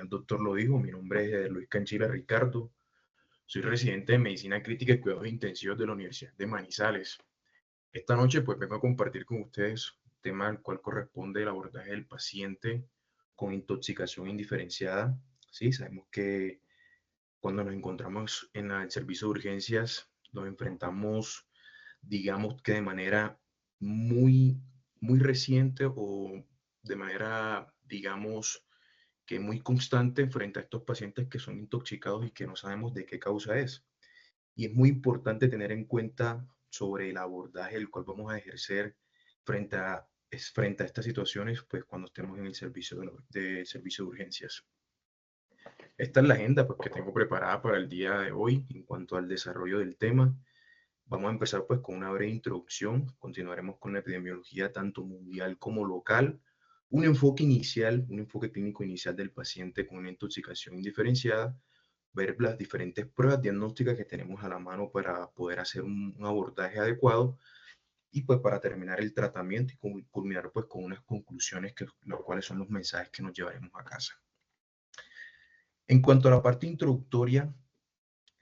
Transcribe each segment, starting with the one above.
el doctor lo dijo, mi nombre es Luis Canchila Ricardo, soy residente de Medicina Crítica y Cuidados Intensivos de la Universidad de Manizales. Esta noche pues vengo a compartir con ustedes un tema al cual corresponde el abordaje del paciente con intoxicación indiferenciada. Sí, sabemos que cuando nos encontramos en el servicio de urgencias nos enfrentamos, digamos que de manera muy, muy reciente o de manera, digamos, que es muy constante frente a estos pacientes que son intoxicados y que no sabemos de qué causa es. Y es muy importante tener en cuenta sobre el abordaje el cual vamos a ejercer frente a estas situaciones, pues cuando estemos en el servicio servicio de urgencias. Esta es la agenda pues, que tengo preparada para el día de hoy en cuanto al desarrollo del tema. Vamos a empezar pues con una breve introducción, continuaremos con la epidemiología tanto mundial como local, un enfoque inicial, un enfoque clínico inicial del paciente con una intoxicación indiferenciada, ver las diferentes pruebas diagnósticas que tenemos a la mano para poder hacer un abordaje adecuado y pues para terminar el tratamiento y culminar pues con unas conclusiones que los cuales son los mensajes que nos llevaremos a casa. En cuanto a la parte introductoria,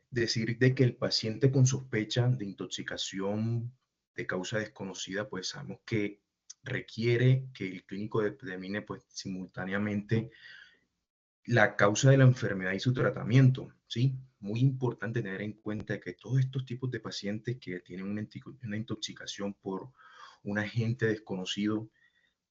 decir de que el paciente con sospecha de intoxicación de causa desconocida, pues sabemos que requiere que el clínico determine pues simultáneamente la causa de la enfermedad y su tratamiento, ¿sí? Muy importante tener en cuenta que todos estos tipos de pacientes que tienen una intoxicación por un agente desconocido,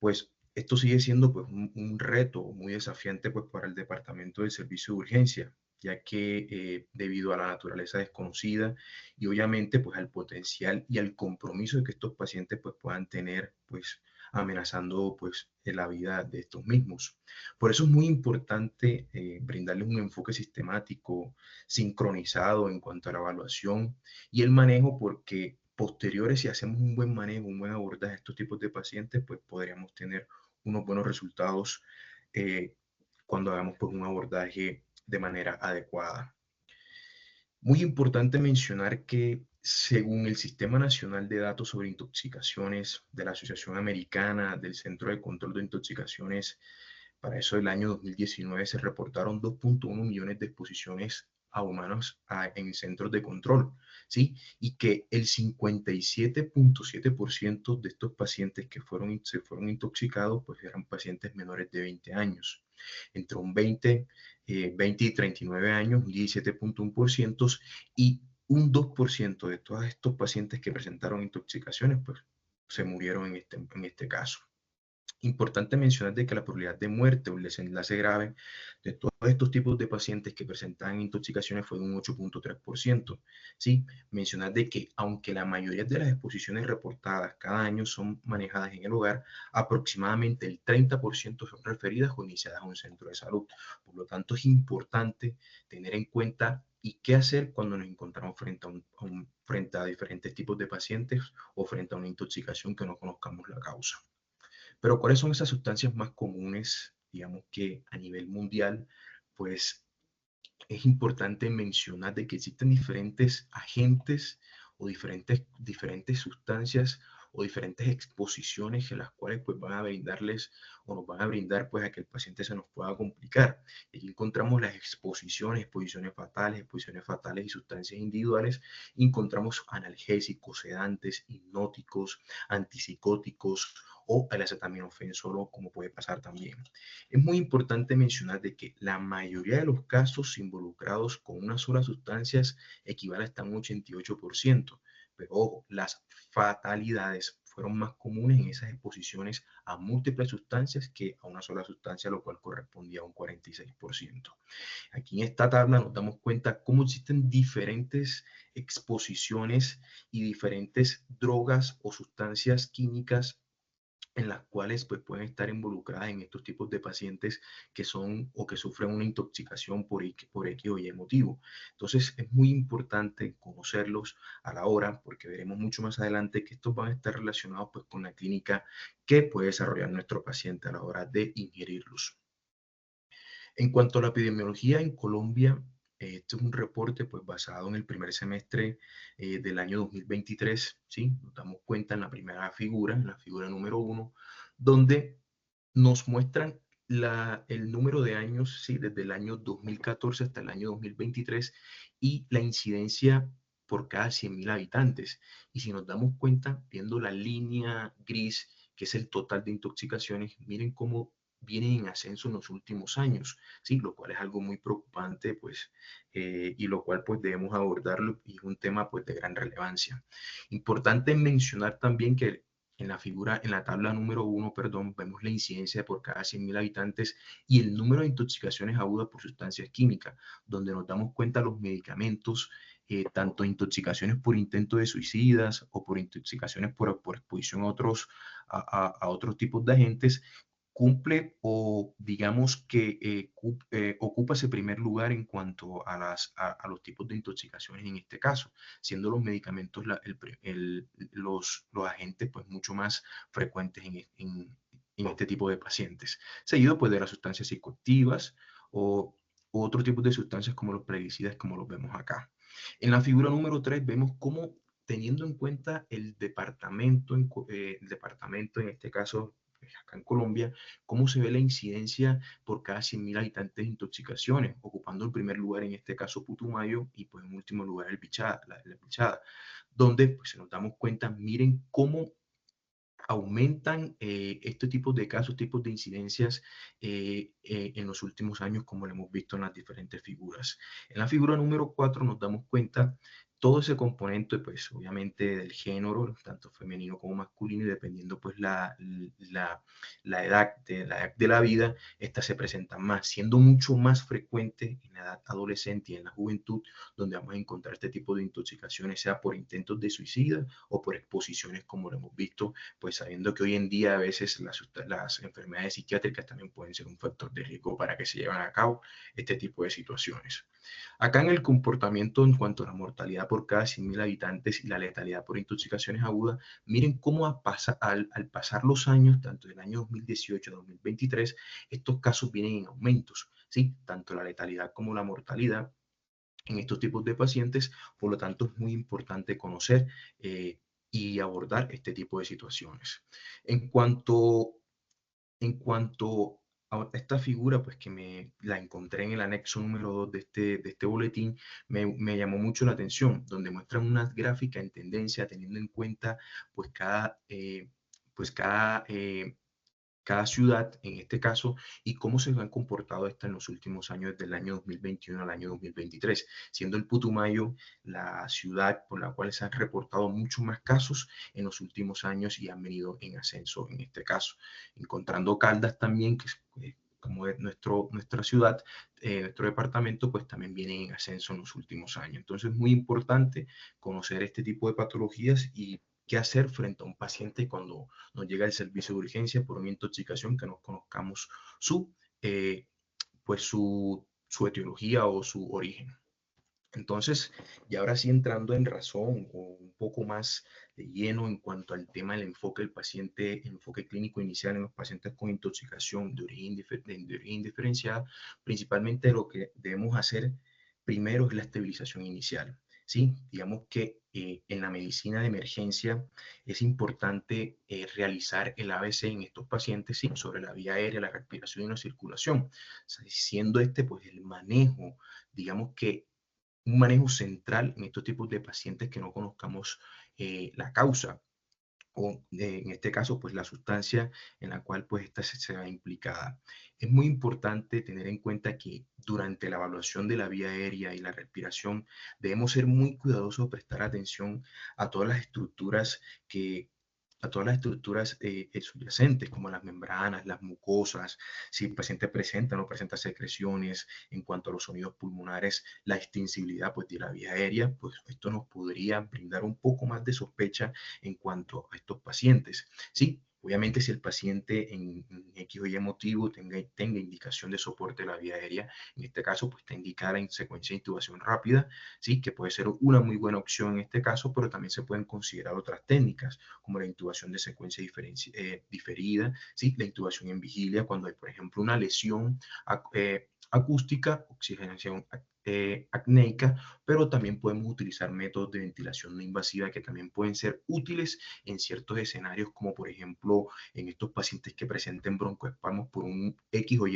pues esto sigue siendo pues un reto muy desafiante pues para el departamento de servicio de urgencia, ya que debido a la naturaleza desconocida y obviamente pues al potencial y al compromiso de que estos pacientes pues puedan tener pues amenazando pues la vida de estos mismos. Por eso es muy importante brindarles un enfoque sistemático, sincronizado en cuanto a la evaluación y el manejo, porque posteriores, si hacemos un buen manejo, un buen abordaje de estos tipos de pacientes, pues podríamos tener unos buenos resultados cuando hagamos pues, un abordaje de manera adecuada. Muy importante mencionar que según el Sistema Nacional de Datos sobre Intoxicaciones de la Asociación Americana del Centro de Control de Intoxicaciones, para eso del año 2019 se reportaron 2.1 millones de exposiciones a humanos en centros de control, ¿sí? Y que el 57.7% de estos pacientes que se fueron intoxicados, pues eran pacientes menores de 20 años. Entre un 20 y 39 años, un 17.1%, y un 2% de todos estos pacientes que presentaron intoxicaciones, pues se murieron en este caso. Importante mencionar de que la probabilidad de muerte o el desenlace grave de todos estos tipos de pacientes que presentan intoxicaciones fue de un 8.3%. ¿Sí? Mencionar de que aunque la mayoría de las exposiciones reportadas cada año son manejadas en el hogar, aproximadamente el 30% son referidas o iniciadas a un centro de salud. Por lo tanto, es importante tener en cuenta y qué hacer cuando nos encontramos frente a diferentes tipos de pacientes o frente a una intoxicación que no conozcamos la causa. Pero ¿cuáles son esas sustancias más comunes, digamos que a nivel mundial? Pues es importante mencionar de que existen diferentes agentes o diferentes sustancias o diferentes exposiciones en las cuales pues van a brindarles o nos van a brindar pues a que el paciente se nos pueda complicar. Y aquí encontramos las exposiciones fatales y sustancias individuales. Encontramos analgésicos, sedantes, hipnóticos, antipsicóticos o el acetaminofén solo, como puede pasar también. Es muy importante mencionar de que la mayoría de los casos involucrados con una sola sustancia equivale hasta un 88%, pero ojo, las fatalidades fueron más comunes en esas exposiciones a múltiples sustancias que a una sola sustancia, lo cual correspondía a un 46%. Aquí en esta tabla nos damos cuenta cómo existen diferentes exposiciones y diferentes drogas o sustancias químicas en las cuales pues, pueden estar involucradas en estos tipos de pacientes que son o que sufren una intoxicación por X o Y motivo. Entonces es muy importante conocerlos a la hora, porque veremos mucho más adelante que estos van a estar relacionados pues, con la clínica que puede desarrollar nuestro paciente a la hora de ingerirlos. En cuanto a la epidemiología en Colombia, este es un reporte pues, basado en el primer semestre del año 2023, ¿sí? Nos damos cuenta en la primera figura, en la figura número 1, donde nos muestran el número de años, sí, desde el año 2014 hasta el año 2023 y la incidencia por cada 100.000 habitantes. Y si nos damos cuenta, viendo la línea gris, que es el total de intoxicaciones, miren cómo vienen en ascenso en los últimos años, ¿sí? Lo cual es algo muy preocupante, pues, y lo cual pues debemos abordarlo y es un tema pues de gran relevancia. Importante mencionar también que en la tabla número 1, perdón, vemos la incidencia por cada 100.000 habitantes y el número de intoxicaciones agudas por sustancias químicas, donde nos damos cuenta los medicamentos, tanto intoxicaciones por intento de suicidas o por intoxicaciones por exposición a otros tipos de agentes, cumple o digamos que ocupa ese primer lugar en cuanto a los tipos de intoxicaciones en este caso, siendo los medicamentos los agentes pues mucho más frecuentes en este tipo de pacientes, seguido pues de las sustancias psicoactivas o otro tipo de sustancias como los plaguicidas como los vemos acá. En la figura número 3 vemos cómo teniendo en cuenta el departamento en este caso pues, acá en Colombia, cómo se ve la incidencia por cada 100.000 habitantes de intoxicaciones, ocupando el primer lugar en este caso Putumayo y pues en último lugar el Bichada, la Bichada, donde pues, se nos damos cuenta, miren cómo aumentan este tipo de casos, tipos de incidencias en los últimos años, como lo hemos visto en las diferentes figuras. En la figura número 4 nos damos cuenta todo ese componente, pues obviamente del género, tanto femenino como masculino, y dependiendo pues la edad de la vida, esta se presenta más, siendo mucho más frecuente en la edad adolescente y en la juventud, donde vamos a encontrar este tipo de intoxicaciones, sea por intentos de suicida o por exposiciones, como lo hemos visto pues sabiendo que hoy en día a veces las enfermedades psiquiátricas también pueden ser un factor de riesgo para que se lleven a cabo este tipo de situaciones. Acá en el comportamiento en cuanto a la mortalidad por cada 100.000 habitantes y la letalidad por intoxicaciones agudas, miren cómo al pasar los años, tanto del año 2018 a 2023, estos casos vienen en aumentos, ¿sí? Tanto la letalidad como la mortalidad en estos tipos de pacientes, por lo tanto es muy importante conocer y abordar este tipo de situaciones. En cuanto, en cuanto a esta figura, pues que la encontré en el anexo número 2 de este boletín, me llamó mucho la atención, donde muestran una gráfica en tendencia teniendo en cuenta pues cada ciudad, en este caso, y cómo se han comportado estas en los últimos años, desde el año 2021 al año 2023, siendo el Putumayo la ciudad por la cual se han reportado muchos más casos en los últimos años y han venido en ascenso en este caso. Encontrando Caldas también, que como es nuestra ciudad, nuestro departamento, pues también viene en ascenso en los últimos años. Entonces es muy importante conocer este tipo de patologías y qué hacer frente a un paciente cuando nos llega el servicio de urgencia por una intoxicación que no conozcamos eh, su etiología o su origen. Entonces, y ahora sí entrando en razón o un poco más de lleno en cuanto al tema del enfoque del paciente, el enfoque clínico inicial en los pacientes con intoxicación de origen diferenciada, principalmente lo que debemos hacer primero es la estabilización inicial. ¿Sí? Digamos que en la medicina de emergencia es importante realizar el ABC en estos pacientes ¿sí? Sobre la vía aérea, la respiración y la circulación, o sea, siendo este pues el manejo, digamos que un manejo central en estos tipos de pacientes que no conozcamos la causa o en este caso pues la sustancia en la cual pues esta se va implicada. Es muy importante tener en cuenta que durante la evaluación de la vía aérea y la respiración debemos ser muy cuidadosos, prestar atención a todas las estructuras subyacentes, como las membranas, las mucosas, si el paciente presenta o no presenta secreciones, en cuanto a los sonidos pulmonares, la extensibilidad pues, de la vía aérea, pues esto nos podría brindar un poco más de sospecha en cuanto a estos pacientes. Sí, obviamente si el paciente en X o Y motivo tenga indicación de soporte de la vía aérea, en este caso pues está indicada en secuencia de intubación rápida, sí, que puede ser una muy buena opción en este caso, pero también se pueden considerar otras técnicas, como la intubación de secuencia diferida, sí, la intubación en vigilia, cuando hay por ejemplo una lesión acústica, oxigenación acnéica, pero también podemos utilizar métodos de ventilación no invasiva que también pueden ser útiles en ciertos escenarios, como por ejemplo en estos pacientes que presenten broncoespasmos por un X o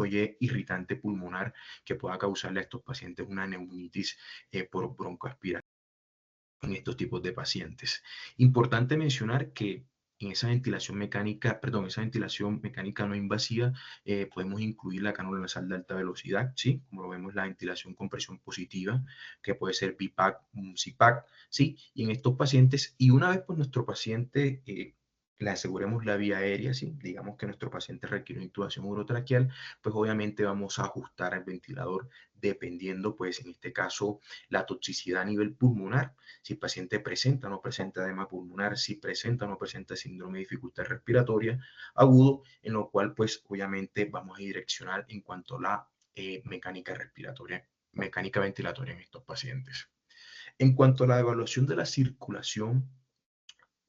Y irritante pulmonar que pueda causarle a estos pacientes una neumonitis por broncoaspiración en estos tipos de pacientes. Importante mencionar que en esa ventilación mecánica, perdón, esa ventilación mecánica no invasiva, podemos incluir la cánula nasal de alta velocidad, ¿sí? Como lo vemos, la ventilación con presión positiva, que puede ser BiPAP, un CPAP, ¿sí? Y en estos pacientes, y una vez pues nuestro paciente le aseguremos la vía aérea, ¿sí? Digamos que nuestro paciente requiere una intubación urotraqueal, pues obviamente vamos a ajustar el ventilador dependiendo, pues en este caso, la toxicidad a nivel pulmonar, si el paciente presenta o no presenta edema pulmonar, si presenta o no presenta síndrome de dificultad respiratoria agudo, en lo cual pues obviamente vamos a direccionar en cuanto a la mecánica respiratoria, mecánica ventilatoria en estos pacientes. En cuanto a la evaluación de la circulación,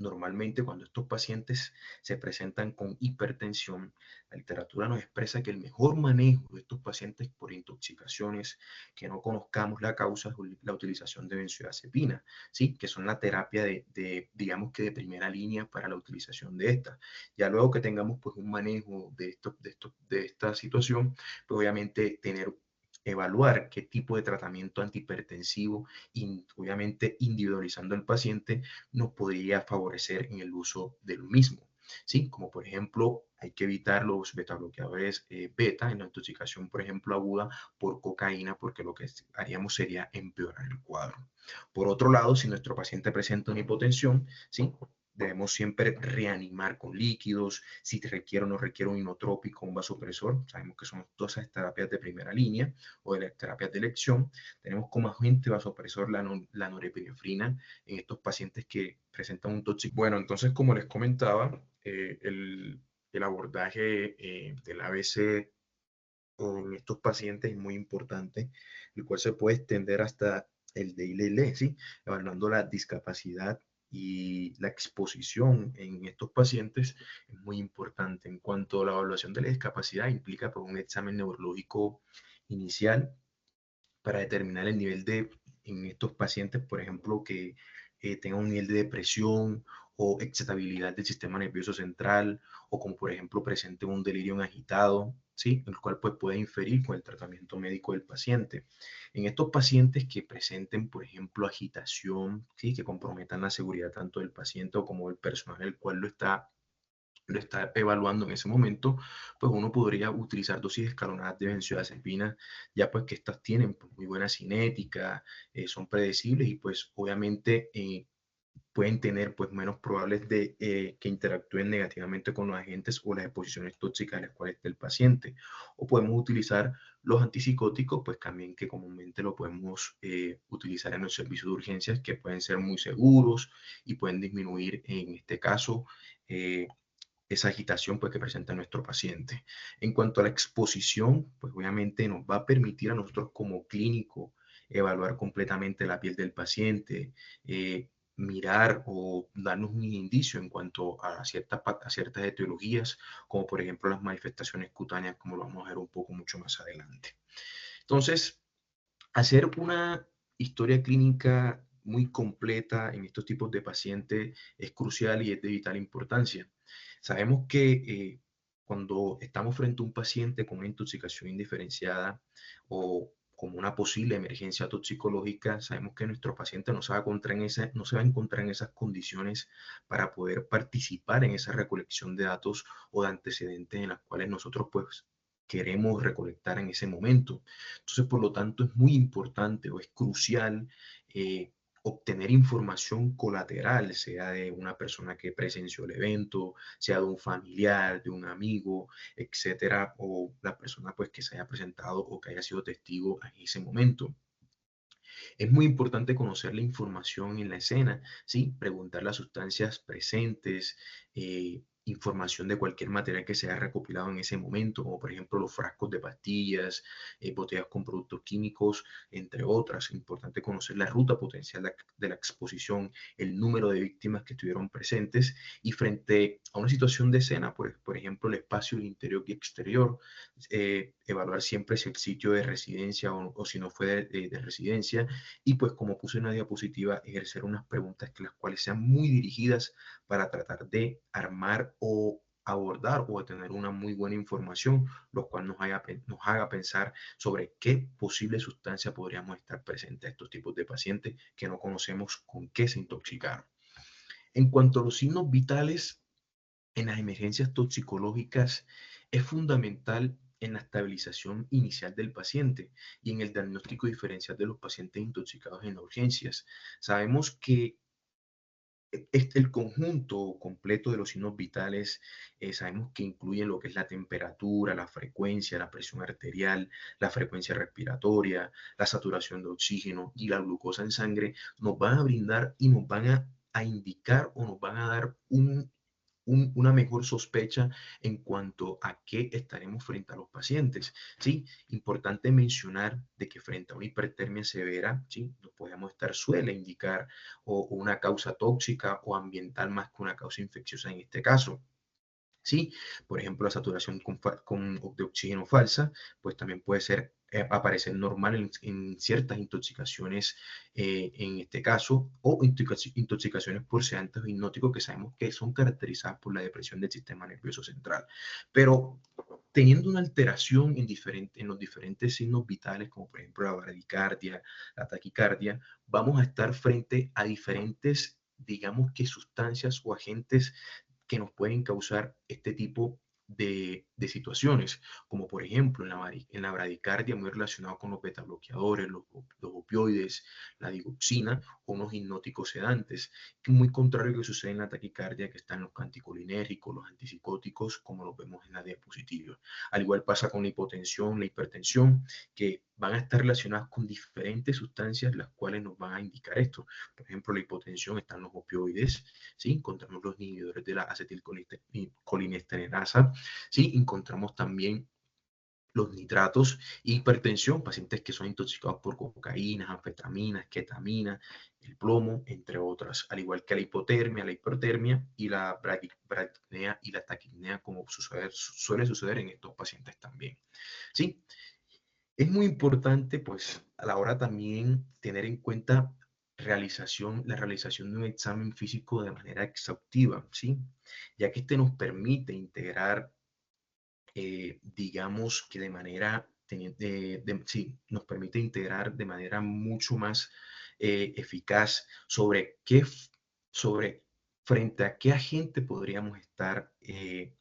normalmente cuando estos pacientes se presentan con hipertensión, la literatura nos expresa que el mejor manejo de estos pacientes por intoxicaciones que no conozcamos la causa es la utilización de benzodiazepina, ¿sí? Que son la terapia digamos que de primera línea para la utilización de esta. Ya luego que tengamos pues un manejo de esta situación, pues obviamente evaluar qué tipo de tratamiento antihipertensivo, obviamente individualizando al paciente, nos podría favorecer en el uso del mismo. ¿Sí? Como por ejemplo, hay que evitar los betabloqueadores beta en la intoxicación, por ejemplo, aguda por cocaína, porque lo que haríamos sería empeorar el cuadro. Por otro lado, si nuestro paciente presenta una hipotensión, ¿sí? Debemos siempre reanimar con líquidos, si requiere o no requiere un inotrópico, un vasopresor. Sabemos que son todas esas terapias de primera línea o de las terapias de elección. Tenemos como agente vasopresor la norepinefrina en estos pacientes que presentan un tóxico. Bueno, entonces, como les comentaba, el abordaje del ABC en estos pacientes es muy importante, el cual se puede extender hasta el de ILL, ¿sí? Evaluando la discapacidad y la exposición en estos pacientes es muy importante. En cuanto a la evaluación de la discapacidad, implica pues, un examen neurológico inicial para determinar el nivel en estos pacientes, por ejemplo, que tengan un nivel de depresión o excitabilidad del sistema nervioso central, o como por ejemplo presente un delirio agitado, ¿sí? El cual pues, puede inferir con el tratamiento médico del paciente. En estos pacientes que presenten, por ejemplo, agitación, ¿sí? Que comprometan la seguridad tanto del paciente o como del personal el cual lo está evaluando en ese momento, pues uno podría utilizar dosis escalonadas de benzodiazepina, ya pues que estas tienen pues, muy buena cinética, son predecibles y pues obviamente pueden tener pues menos probables de que interactúen negativamente con los agentes o las exposiciones tóxicas a las cuales esté el paciente. O podemos utilizar los antipsicóticos, pues también que comúnmente lo podemos utilizar en los servicios de urgencias que pueden ser muy seguros y pueden disminuir en este caso esa agitación pues, que presenta nuestro paciente. En cuanto a la exposición, pues obviamente nos va a permitir a nosotros como clínico evaluar completamente la piel del paciente, mirar o darnos un indicio en cuanto a ciertas etiologías, como por ejemplo las manifestaciones cutáneas, como lo vamos a ver un poco mucho más adelante. Entonces, hacer una historia clínica muy completa en estos tipos de pacientes es crucial y es de vital importancia. Sabemos que cuando estamos frente a un paciente con una intoxicación indiferenciada o como una posible emergencia toxicológica, sabemos que nuestro paciente no se va a encontrar en esas condiciones para poder participar en esa recolección de datos o de antecedentes en las cuales nosotros pues queremos recolectar en ese momento. Entonces, por lo tanto, es muy importante o es crucial obtener información colateral, sea de una persona que presenció el evento, sea de un familiar, de un amigo, etcétera, o la persona pues que se haya presentado o que haya sido testigo en ese momento. Es muy importante conocer la información en la escena, ¿sí? Preguntar las sustancias presentes, información de cualquier material que se haya recopilado en ese momento, como por ejemplo los frascos de pastillas, botellas con productos químicos, entre otras. Es importante conocer la ruta potencial de la exposición, el número de víctimas que estuvieron presentes y frente a una situación de escena, pues, por ejemplo, el espacio interior y exterior, evaluar siempre si el sitio de residencia o si no fue de residencia y pues como puse en la diapositiva, ejercer unas preguntas que las cuales sean muy dirigidas para tratar de armar o abordar o tener una muy buena información, lo cual nos haga pensar sobre qué posible sustancia podríamos estar presente a estos tipos de pacientes que no conocemos con qué se intoxicaron. En cuanto a los signos vitales, en las emergencias toxicológicas es fundamental en la estabilización inicial del paciente y en el diagnóstico diferencial de los pacientes intoxicados en urgencias. Sabemos que el conjunto completo de los signos vitales, sabemos que incluyen lo que es la temperatura, la frecuencia, la presión arterial, la frecuencia respiratoria, la saturación de oxígeno y la glucosa en sangre, nos van a brindar y nos van a indicar o nos van a dar una mejor sospecha en cuanto a qué estaremos frente a los pacientes. ¿Sí? Importante mencionar de que frente a una hipertermia severa, ¿sí? Nos podemos estar, suele indicar o una causa tóxica o ambiental más que una causa infecciosa en este caso. ¿Sí? Por ejemplo, la saturación de oxígeno falsa, pues también puede ser aparecer normal en ciertas intoxicaciones, en este caso, o intoxicaciones por sedantes o hipnóticos que sabemos que son caracterizadas por la depresión del sistema nervioso central. Pero teniendo una alteración en los diferentes signos vitales, como por ejemplo la bradicardia, la taquicardia, vamos a estar frente a diferentes, digamos que sustancias o agentes que nos pueden causar este tipo de situaciones, como por ejemplo en la bradicardia, muy relacionado con los betabloqueadores, los opioides, la digoxina o unos hipnóticos sedantes, que muy contrario a lo que sucede en la taquicardia, que están los anticolinérgicos, los antipsicóticos, como los vemos en la diapositiva. Al igual pasa con la hipotensión, la hipertensión, que van a estar relacionadas con diferentes sustancias las cuales nos van a indicar esto. Por ejemplo, la hipotensión están los opioides, ¿sí? Encontramos los inhibidores de la acetilcolinesterosa, ¿sí? Encontramos también los nitratos, hipertensión, pacientes que son intoxicados por cocaína, anfetaminas, ketamina, el plomo, entre otras, al igual que la hipotermia, la hipertermia y la bradipnea y la taquipnea, como suele suceder en estos pacientes también. ¿Sí? Es muy importante, pues, a la hora también tener en cuenta la realización de un examen físico de manera exhaustiva, ¿sí? Ya que este nos permite integrar, digamos que de manera, sí, nos permite integrar de manera mucho más eficaz sobre frente a qué agente podríamos estar en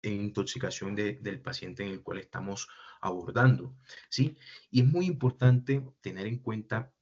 intoxicación del paciente en el cual estamos abordando, ¿sí? Y es muy importante tener en cuenta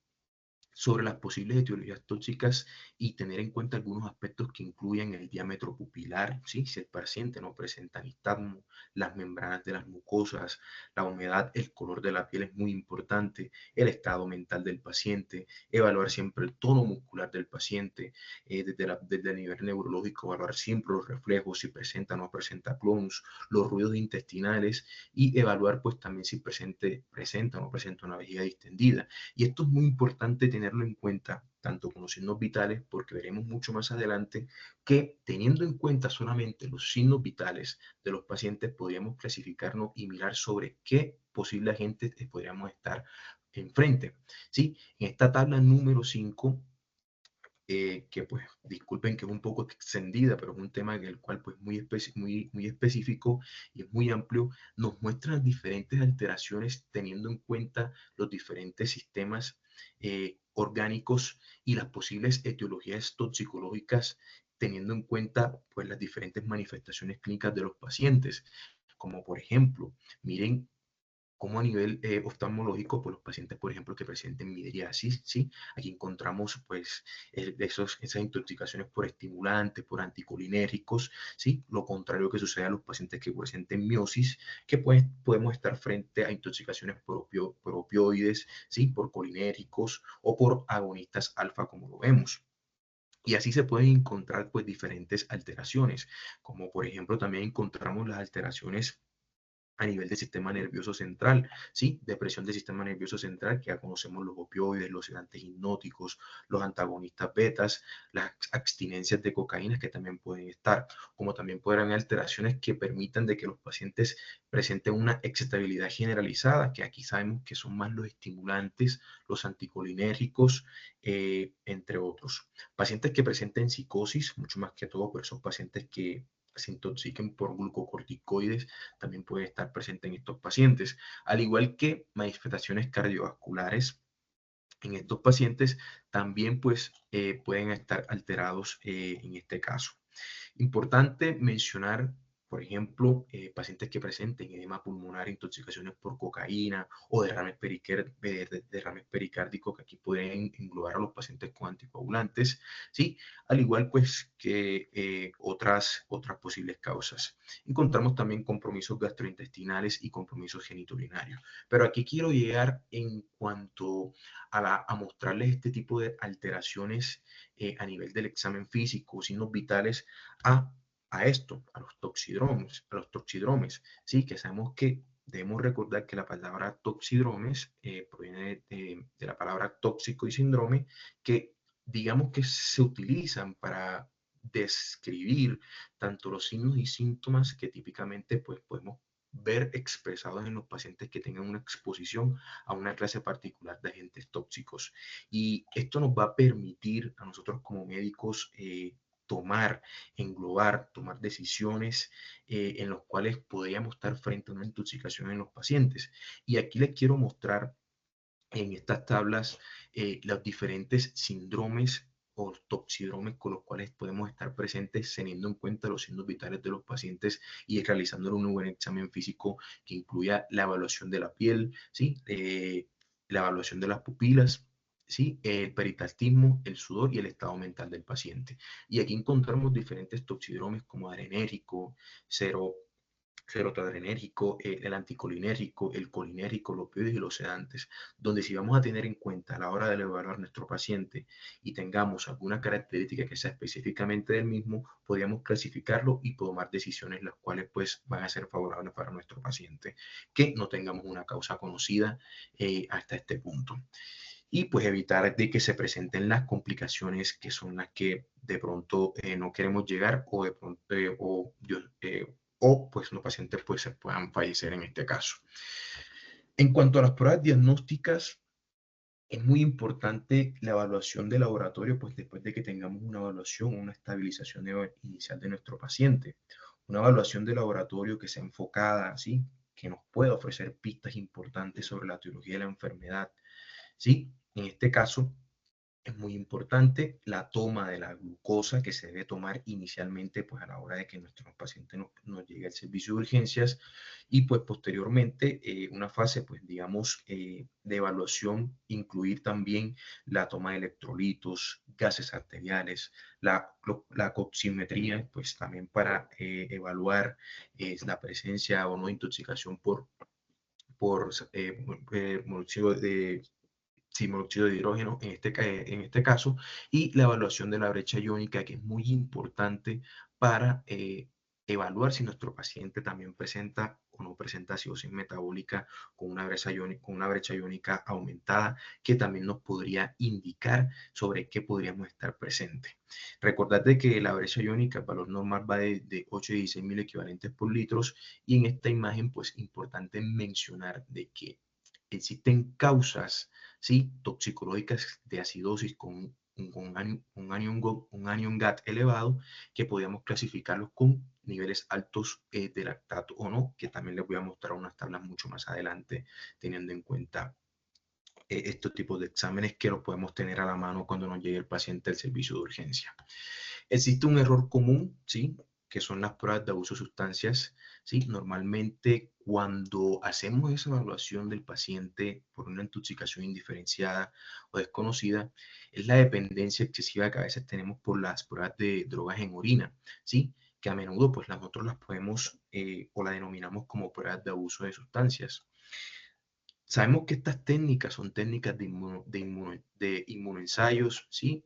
sobre las posibles etiologías tóxicas y tener en cuenta algunos aspectos que incluyen el diámetro pupilar, ¿sí? Si el paciente no presenta nistagmo, las membranas de las mucosas, la humedad, el color de la piel es muy importante, el estado mental del paciente, evaluar siempre el tono muscular del paciente, desde el nivel neurológico, evaluar siempre los reflejos, si presenta o no presenta clonus, los ruidos intestinales y evaluar pues también si presenta o no presenta una vejiga distendida. Y esto es muy importante tenerlo en cuenta, tanto con los signos vitales, porque veremos mucho más adelante que teniendo en cuenta solamente los signos vitales de los pacientes, podríamos clasificarnos y mirar sobre qué posible agente podríamos estar enfrente. ¿Sí? En esta tabla número 5, que pues disculpen que es un poco extendida, pero es un tema en el cual pues muy específico y es muy amplio, nos muestra diferentes alteraciones teniendo en cuenta los diferentes sistemas orgánicos y las posibles etiologías toxicológicas teniendo en cuenta pues las diferentes manifestaciones clínicas de los pacientes, como por ejemplo, miren como a nivel oftalmológico, por los pacientes, por ejemplo, que presenten midriasis, ¿sí? Aquí encontramos, pues, esas intoxicaciones por estimulantes, por anticolinérgicos, ¿sí? Lo contrario que sucede a los pacientes que presenten miosis, que pues, podemos estar frente a intoxicaciones por opioides, ¿sí? Por colinérgicos o por agonistas alfa, como lo vemos. Y así se pueden encontrar pues diferentes alteraciones, como por ejemplo también encontramos las alteraciones a nivel del sistema nervioso central, ¿sí? Depresión del sistema nervioso central, que ya conocemos los opioides, los sedantes hipnóticos, los antagonistas betas, las abstinencias de cocaína que también pueden estar, como también pueden haber alteraciones que permitan de que los pacientes presenten una excitabilidad generalizada, que aquí sabemos que son más los estimulantes, los anticolinérgicos, entre otros. Pacientes que presenten psicosis, mucho más que todo, pero esos pacientes que se intoxiquen por glucocorticoides también puede estar presente en estos pacientes, al igual que manifestaciones cardiovasculares en estos pacientes también pues pueden estar alterados en este caso. Importante mencionar, por ejemplo, pacientes que presenten edema pulmonar, intoxicaciones por cocaína o derrames pericárdicos, que aquí pueden englobar a los pacientes con anticoagulantes, ¿sí? Al igual pues que otras posibles causas. Encontramos también compromisos gastrointestinales y compromisos genitourinarios. Pero aquí quiero llegar en cuanto a mostrarles este tipo de alteraciones a nivel del examen físico, signos vitales, a, a esto, a los toxidromes, ¿sí? Que sabemos que debemos recordar que la palabra toxidromes proviene de la palabra tóxico y síndrome, que digamos que se utilizan para describir tanto los signos y síntomas que típicamente pues, podemos ver expresados en los pacientes que tengan una exposición a una clase particular de agentes tóxicos. Y esto nos va a permitir a nosotros como médicos tomar decisiones en los cuales podríamos estar frente a una intoxicación en los pacientes. Y aquí les quiero mostrar en estas tablas los diferentes síndromes o toxidromes con los cuales podemos estar presentes teniendo en cuenta los signos vitales de los pacientes y realizando un buen examen físico que incluya la evaluación de la piel, ¿sí? La evaluación de las pupilas, ¿sí? El peristaltismo, el sudor y el estado mental del paciente. Y aquí encontramos diferentes toxidromes como adrenérgico, cero serotadrenérgico, el anticolinérgico, el colinérgico, los opioides y los sedantes, donde si vamos a tener en cuenta a la hora de evaluar nuestro paciente y tengamos alguna característica que sea específicamente del mismo, podríamos clasificarlo y tomar decisiones las cuales pues van a ser favorables para nuestro paciente, que no tengamos una causa conocida hasta este punto. Y pues evitar de que se presenten las complicaciones que son las que de pronto no queremos llegar o de pronto o pues los pacientes pues se puedan fallecer en este caso. En cuanto a las pruebas diagnósticas, es muy importante la evaluación de laboratorio, pues después de que tengamos una evaluación, una estabilización inicial de nuestro paciente. Una evaluación de laboratorio que sea enfocada, ¿sí? Que nos pueda ofrecer pistas importantes sobre la etiología de la enfermedad, ¿sí? En este caso, es muy importante la toma de la glucosa que se debe tomar inicialmente pues a la hora de que nuestro paciente nos llegue al servicio de urgencias y pues posteriormente una fase pues digamos de evaluación incluir también la toma de electrolitos, gases arteriales, la coximetría pues también para evaluar la presencia o no de intoxicación por monóxido de sí, monóxido de hidrógeno en este caso, y la evaluación de la brecha iónica, que es muy importante para evaluar si nuestro paciente también presenta o no presenta acidosis metabólica con una brecha iónica aumentada, que también nos podría indicar sobre qué podríamos estar presente. Recordad de que la brecha iónica, el valor normal va de 8 a 16 mil equivalentes por litros, y en esta imagen, pues, importante mencionar de que existen causas, ¿sí? Toxicológicas de acidosis con un anion GAT elevado, que podríamos clasificarlos con niveles altos de lactato o no, que también les voy a mostrar unas tablas mucho más adelante, teniendo en cuenta estos tipos de exámenes que los podemos tener a la mano cuando nos llegue el paciente al servicio de urgencia. Existe un error común, ¿sí? Que son las pruebas de abuso de sustancias, ¿sí? Normalmente cuando hacemos esa evaluación del paciente por una intoxicación indiferenciada o desconocida, es la dependencia excesiva que a veces tenemos por las pruebas de drogas en orina, ¿sí? Que a menudo pues nosotros las podemos o la denominamos como pruebas de abuso de sustancias. Sabemos que estas técnicas son técnicas de inmunoensayos, ¿sí?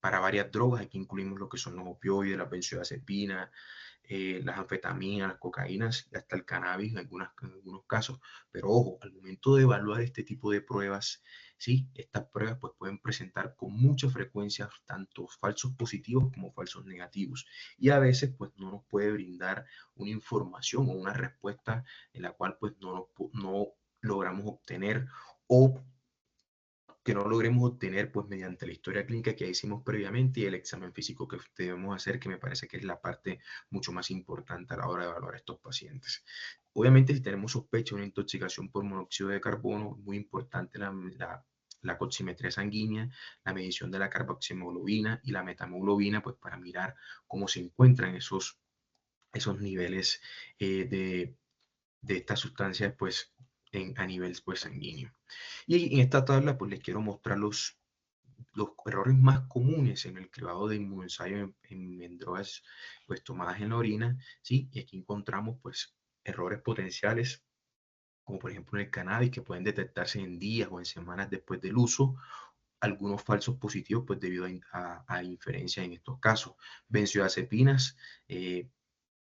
para varias drogas. Aquí incluimos lo que son los opioides, las benzodiazepinas, las anfetaminas, las cocaínas y hasta el cannabis en algunos casos. Pero ojo, al momento de evaluar este tipo de pruebas, sí, estas pruebas pues, pueden presentar con mucha frecuencia tanto falsos positivos como falsos negativos. Y a veces pues no nos puede brindar una información o una respuesta en la cual pues no logramos obtener o que no logremos obtener pues mediante la historia clínica que hicimos previamente y el examen físico que debemos hacer, que me parece que es la parte mucho más importante a la hora de evaluar a estos pacientes. Obviamente, si tenemos sospecha de una intoxicación por monóxido de carbono, es muy importante la coximetría sanguínea, la medición de la carboxihemoglobina y la metahemoglobina, pues para mirar cómo se encuentran esos niveles de estas sustancias pues a nivel pues sanguíneo. Y en esta tabla pues les quiero mostrar los errores más comunes en el cribado de inmunoensayo en drogas pues tomadas en la orina, ¿sí? Y aquí encontramos pues errores potenciales como por ejemplo en el cannabis que pueden detectarse en días o en semanas después del uso, algunos falsos positivos pues debido a inferencia en estos casos, benzodiazepinas,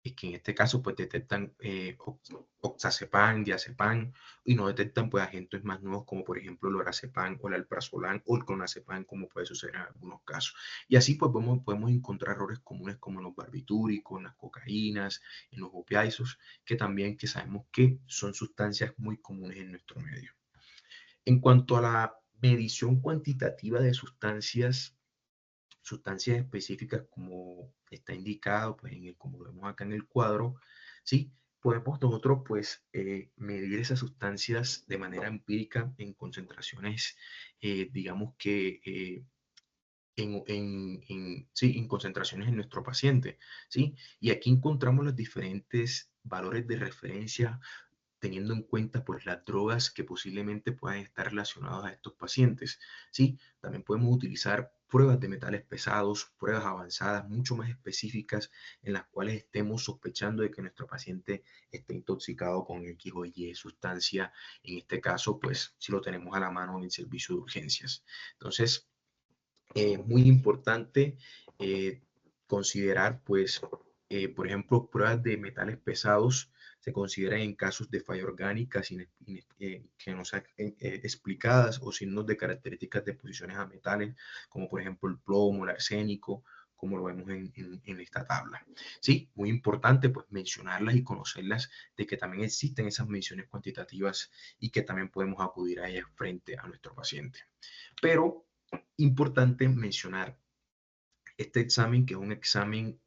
es que en este caso pues detectan oxazepam, diazepam y no detectan pues agentes más nuevos como por ejemplo el lorazepam o el alprazolam o el clonazepam como puede suceder en algunos casos. Y así pues podemos encontrar errores comunes como en los barbitúricos, en las cocaínas, en los opiáceos, que también que sabemos que son sustancias muy comunes en nuestro medio. En cuanto a la medición cuantitativa de sustancias específicas como está indicado, pues como lo vemos acá en el cuadro, ¿sí? Podemos nosotros pues medir esas sustancias de manera empírica en concentraciones, digamos que sí, en concentraciones en nuestro paciente, ¿sí? Y aquí encontramos los diferentes valores de referencia teniendo en cuenta pues las drogas que posiblemente puedan estar relacionadas a estos pacientes, ¿sí? También podemos utilizar pruebas de metales pesados, pruebas avanzadas, mucho más específicas, en las cuales estemos sospechando de que nuestro paciente esté intoxicado con X o Y sustancia, en este caso, pues si lo tenemos a la mano en el servicio de urgencias. Entonces, muy importante eh, considerar, pues, por ejemplo, pruebas de metales pesados se consideran en casos de falla orgánica que no sean explicadas o signos de características de exposiciones a metales, como por ejemplo el plomo, el arsénico, como lo vemos en esta tabla. Sí, muy importante pues mencionarlas y conocerlas de que también existen esas mediciones cuantitativas y que también podemos acudir a ellas frente a nuestro paciente. Pero importante mencionar este examen, que es un examen,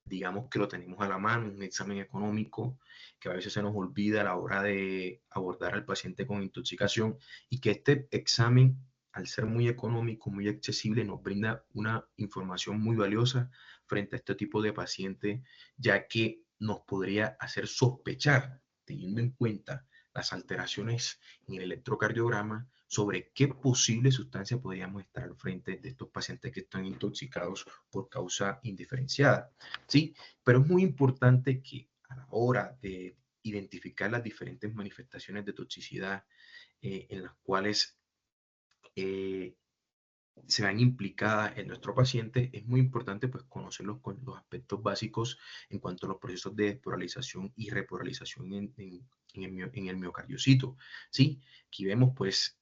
digamos que lo tenemos a la mano, un examen económico, que a veces se nos olvida a la hora de abordar al paciente con intoxicación, y que este examen, al ser muy económico, muy accesible, nos brinda una información muy valiosa frente a este tipo de paciente, ya que nos podría hacer sospechar, teniendo en cuenta las alteraciones en el electrocardiograma, sobre qué posible sustancia podríamos estar al frente de estos pacientes que están intoxicados por causa indiferenciada. ¿Sí? Pero es muy importante que a la hora de identificar las diferentes manifestaciones de toxicidad en las cuales eh, se ven implicadas en nuestro paciente, es muy importante pues conocerlos con los aspectos básicos en cuanto a los procesos de despolarización y repolarización en el miocardiocito. ¿Sí? Aquí vemos pues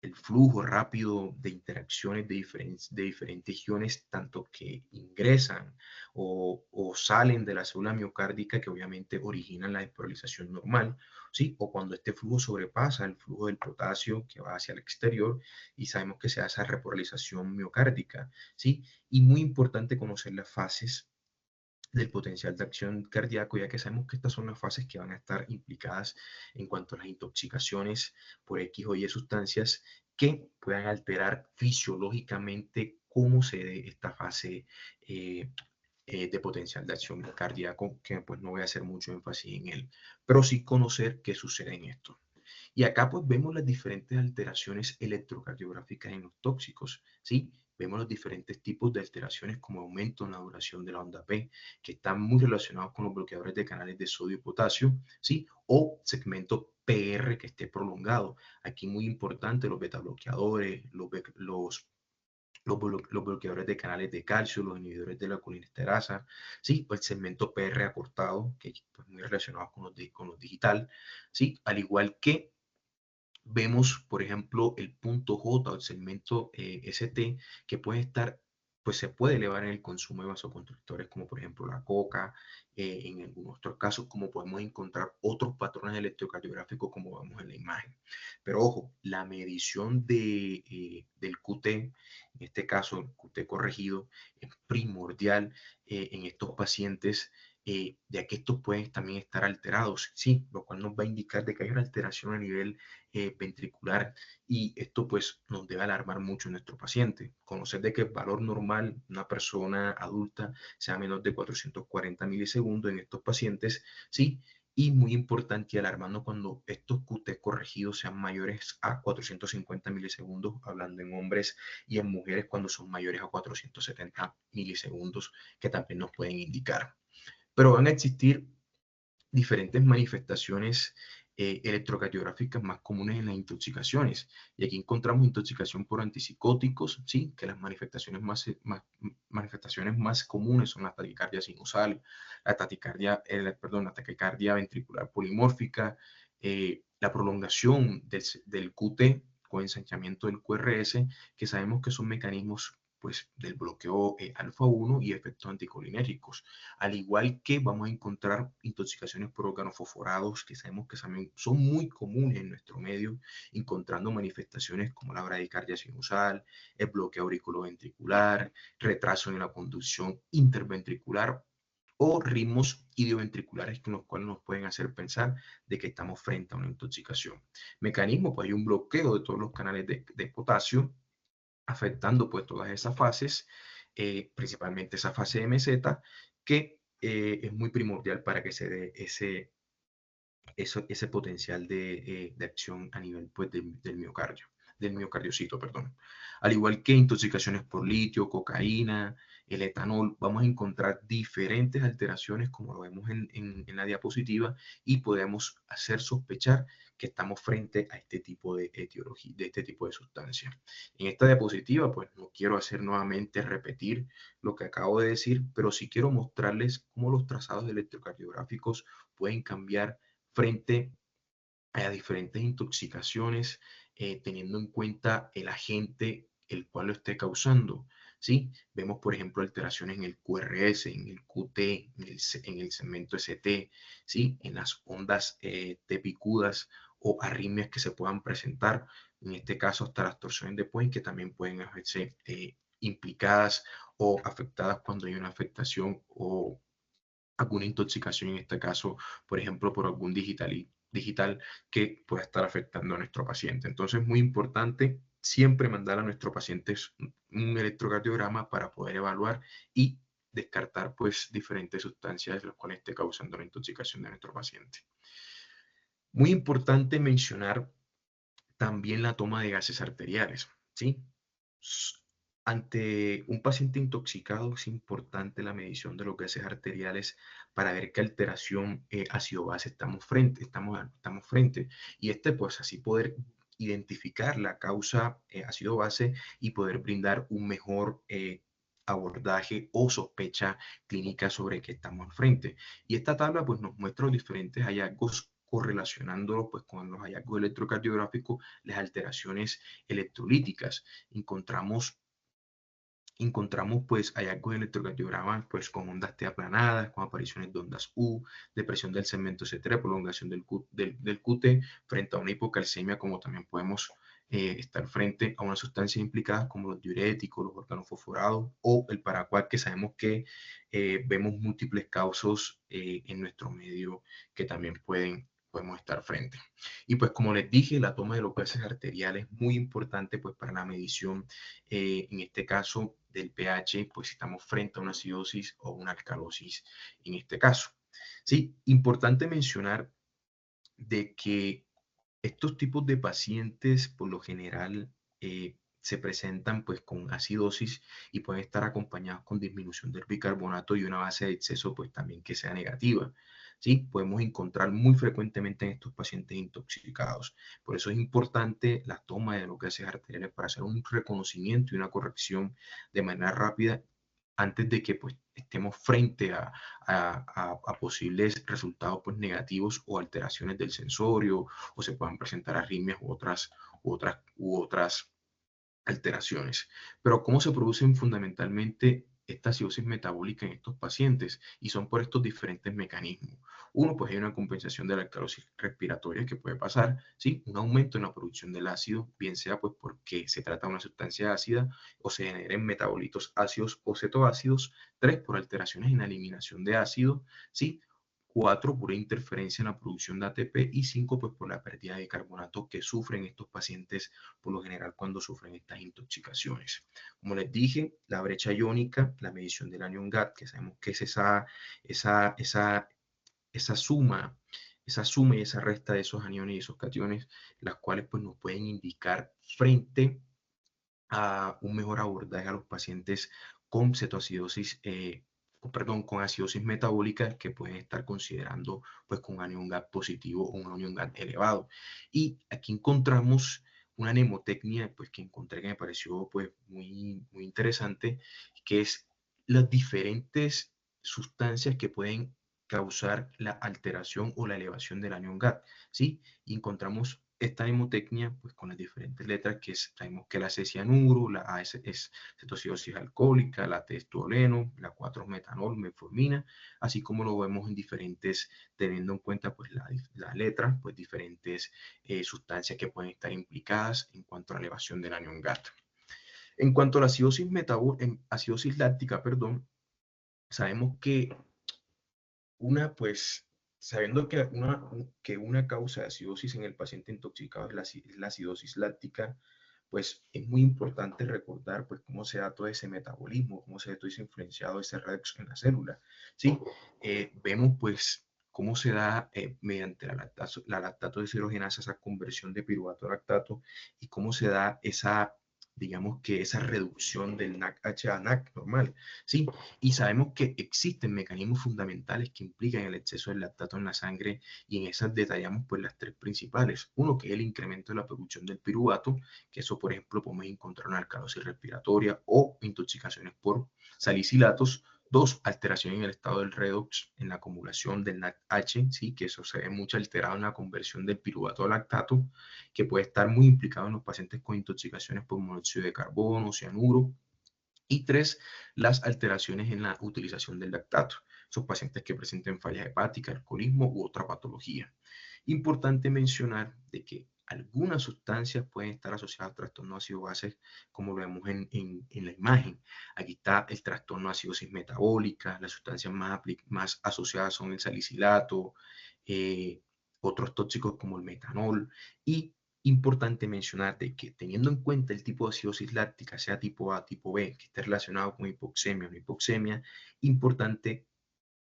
el flujo rápido de interacciones de diferentes iones, tanto que ingresan o salen de la célula miocárdica, que obviamente originan la despolarización normal, ¿sí? O cuando este flujo sobrepasa el flujo del potasio que va hacia el exterior y sabemos que se hace repolarización miocárdica, ¿sí? Y muy importante conocer las fases del potencial de acción cardíaco, ya que sabemos que estas son las fases que van a estar implicadas en cuanto a las intoxicaciones por X o Y sustancias que puedan alterar fisiológicamente cómo se dé esta fase de potencial de acción cardíaco, que pues no voy a hacer mucho énfasis en él, pero sí conocer qué sucede en esto. Y acá pues vemos las diferentes alteraciones electrocardiográficas en los tóxicos, ¿sí? Vemos los diferentes tipos de alteraciones como aumento en la duración de la onda P, que están muy relacionados con los bloqueadores de canales de sodio y potasio, ¿sí? O segmento PR que esté prolongado. Aquí muy importante los beta bloqueadores, los los bloqueadores de canales de calcio, los inhibidores de la colinesterasa, ¿sí? O el segmento PR acortado, que pues muy relacionado con los digital, ¿sí? Al igual que vemos, por ejemplo, el punto J o el segmento ST, que puede estar, pues se puede elevar en el consumo de vasoconstrictores, como por ejemplo la coca, en algunos otros casos, como podemos encontrar otros patrones electrocardiográficos, como vemos en la imagen. Pero ojo, la medición del QT, en este caso el QT corregido, es primordial en estos pacientes, ya que estos pueden también estar alterados, sí, lo cual nos va a indicar de que hay una alteración a nivel ventricular, y esto pues nos debe alarmar mucho en nuestro paciente. Conocer de que el valor normal, una persona adulta, sea menor de 440 milisegundos en estos pacientes, ¿sí? Y muy importante y alarmando cuando estos QT corregidos sean mayores a 450 milisegundos, hablando en hombres, y en mujeres cuando son mayores a 470 milisegundos, que también nos pueden indicar. Pero van a existir diferentes manifestaciones electrocardiográficas más comunes en las intoxicaciones. Y aquí encontramos intoxicación por antipsicóticos, ¿sí? Que las manifestaciones más comunes son la taquicardia sinusal, la taquicardia ventricular polimórfica, la prolongación del QT con ensanchamiento del QRS, que sabemos que son mecanismos pues, del bloqueo alfa 1 y efectos anticolinérgicos. Al igual que vamos a encontrar intoxicaciones por órganos fosforados, que sabemos que también son muy comunes en nuestro medio, encontrando manifestaciones como la bradicardia sinusal, el bloqueo auriculoventricular, retraso en la conducción interventricular o ritmos idioventriculares con los cuales nos pueden hacer pensar de que estamos frente a una intoxicación. Mecanismo, pues hay un bloqueo de todos los canales de potasio, afectando pues todas esas fases, principalmente esa fase MZ, que es muy primordial para que se dé ese potencial de acción a nivel pues, del miocardiocito, perdón. Al igual que intoxicaciones por litio, cocaína, el etanol, vamos a encontrar diferentes alteraciones como lo vemos en la diapositiva, y podemos hacer sospechar que estamos frente a este tipo de etiología, de este tipo de sustancia. En esta diapositiva, pues no quiero hacer nuevamente repetir lo que acabo de decir, pero sí quiero mostrarles cómo los trazados electrocardiográficos pueden cambiar frente a diferentes intoxicaciones, teniendo en cuenta el agente el cual lo esté causando. ¿Sí? Vemos, por ejemplo, alteraciones en el QRS, en el QT, en el segmento ST, ¿sí? En las ondas T picudas o arritmias que se puedan presentar. En este caso, hasta las torsiones de Point, que también pueden verse implicadas o afectadas cuando hay una afectación o alguna intoxicación, en este caso, por ejemplo, por algún digital que pueda estar afectando a nuestro paciente. Entonces, es muy importante siempre mandar a nuestros pacientes un electrocardiograma para poder evaluar y descartar pues diferentes sustancias las cuales esté causando la intoxicación de nuestro paciente. Muy importante mencionar también la toma de gases arteriales, ¿sí? Ante un paciente intoxicado es importante la medición de los gases arteriales para ver qué alteración ácido-base estamos frente. Y pues así poder identificar la causa ácido-base y poder brindar un mejor abordaje o sospecha clínica sobre qué estamos al frente. Y esta tabla pues nos muestra los diferentes hallazgos correlacionándolos pues con los hallazgos electrocardiográficos, las alteraciones electrolíticas. Encontramos pues hallazgos de electrocardiogramas pues con ondas T aplanadas, con apariciones de ondas U, depresión del segmento C3, prolongación del QT frente a una hipocalcemia, como también podemos estar frente a una sustancia implicada como los diuréticos, los órganos fosforados o el paraquat, que sabemos que vemos múltiples causas en nuestro medio que también podemos estar frente. Y pues como les dije, la toma de los gases arteriales es muy importante pues para la medición, en este caso del pH, pues si estamos frente a una acidosis o una alcalosis en este caso. Sí, importante mencionar de que estos tipos de pacientes por lo general se presentan pues con acidosis y pueden estar acompañados con disminución del bicarbonato y una base de exceso pues también que sea negativa. ¿sí? Podemos encontrar muy frecuentemente en estos pacientes intoxicados. Por eso es importante la toma de los gases arteriales para hacer un reconocimiento y una corrección de manera rápida antes de que pues, estemos frente a posibles resultados pues, negativos o alteraciones del sensorio o se puedan presentar arritmias u otras alteraciones. Pero ¿cómo se producen fundamentalmente esta acidosis metabólica en estos pacientes? Y son por estos diferentes mecanismos. Uno, pues hay una compensación de la alcalosis respiratoria que puede pasar, ¿sí? Un aumento en la producción del ácido, bien sea pues porque se trata de una sustancia ácida o se generen metabolitos ácidos o cetoácidos. Tres, por alteraciones en la eliminación de ácido, ¿sí? Cuatro, por interferencia en la producción de ATP y cinco, pues por la pérdida de carbonato que sufren estos pacientes por lo general cuando sufren estas intoxicaciones. Como les dije, la brecha iónica, la medición del anion GAT, que sabemos que es esa, esa, esa suma, esa suma y esa resta de esos aniones y esos cationes, las cuales pues nos pueden indicar frente a un mejor abordaje a los pacientes con cetoacidosis, con acidosis metabólica que pueden estar considerando pues con anion GAT positivo o un anion GAT elevado. Y aquí encontramos una mnemotecnia pues que encontré que me pareció pues muy interesante, que es las diferentes sustancias que pueden causar la alteración o la elevación del anion GAT, ¿sí? Y encontramos esta mnemotecnia, pues con las diferentes letras que sabemos que la C es cianuro, la A es cetoacidosis alcohólica, la T es tolueno, la 4 es metanol, metformina, así como lo vemos en diferentes, teniendo en cuenta pues las letras, pues diferentes sustancias que pueden estar implicadas en cuanto a la elevación del anion GAT. En cuanto a la acidosis láctica, perdón, sabemos que pues, sabiendo que una causa de acidosis en el paciente intoxicado es la acidosis láctica, pues es muy importante recordar pues cómo se da todo ese metabolismo, cómo se da todo ese influenciado, ese redox en la célula, ¿sí? Vemos pues cómo se da mediante la lactato deshidrogenasa esa conversión de piruvato a lactato y cómo se da digamos que esa reducción del NAC-H a NAC normal, ¿sí? Y sabemos que existen mecanismos fundamentales que implican el exceso de lactato en la sangre y en esas detallamos pues las tres principales. Uno, que es el incremento de la producción del piruvato, que eso por ejemplo podemos encontrar una alcalosis respiratoria o intoxicaciones por salicilatos. Dos, alteración en el estado del redox, en la acumulación del NADH, ¿sí? Que eso se ve mucho alterado en la conversión del piruvato a lactato, que puede estar muy implicado en los pacientes con intoxicaciones por monóxido de carbono, cianuro. Y tres, las alteraciones en la utilización del lactato. Esos pacientes que presenten falla hepática, alcoholismo u otra patología. Importante mencionar de que algunas sustancias pueden estar asociadas a trastornos ácido-bases, como lo vemos en la imagen. Aquí está el trastorno de acidosis metabólica, las sustancias más asociadas son el salicilato, eh, otros tóxicos como el metanol, y importante mencionar de que teniendo en cuenta el tipo de acidosis láctica, sea tipo A, tipo B, que esté relacionado con hipoxemia o no hipoxemia, importante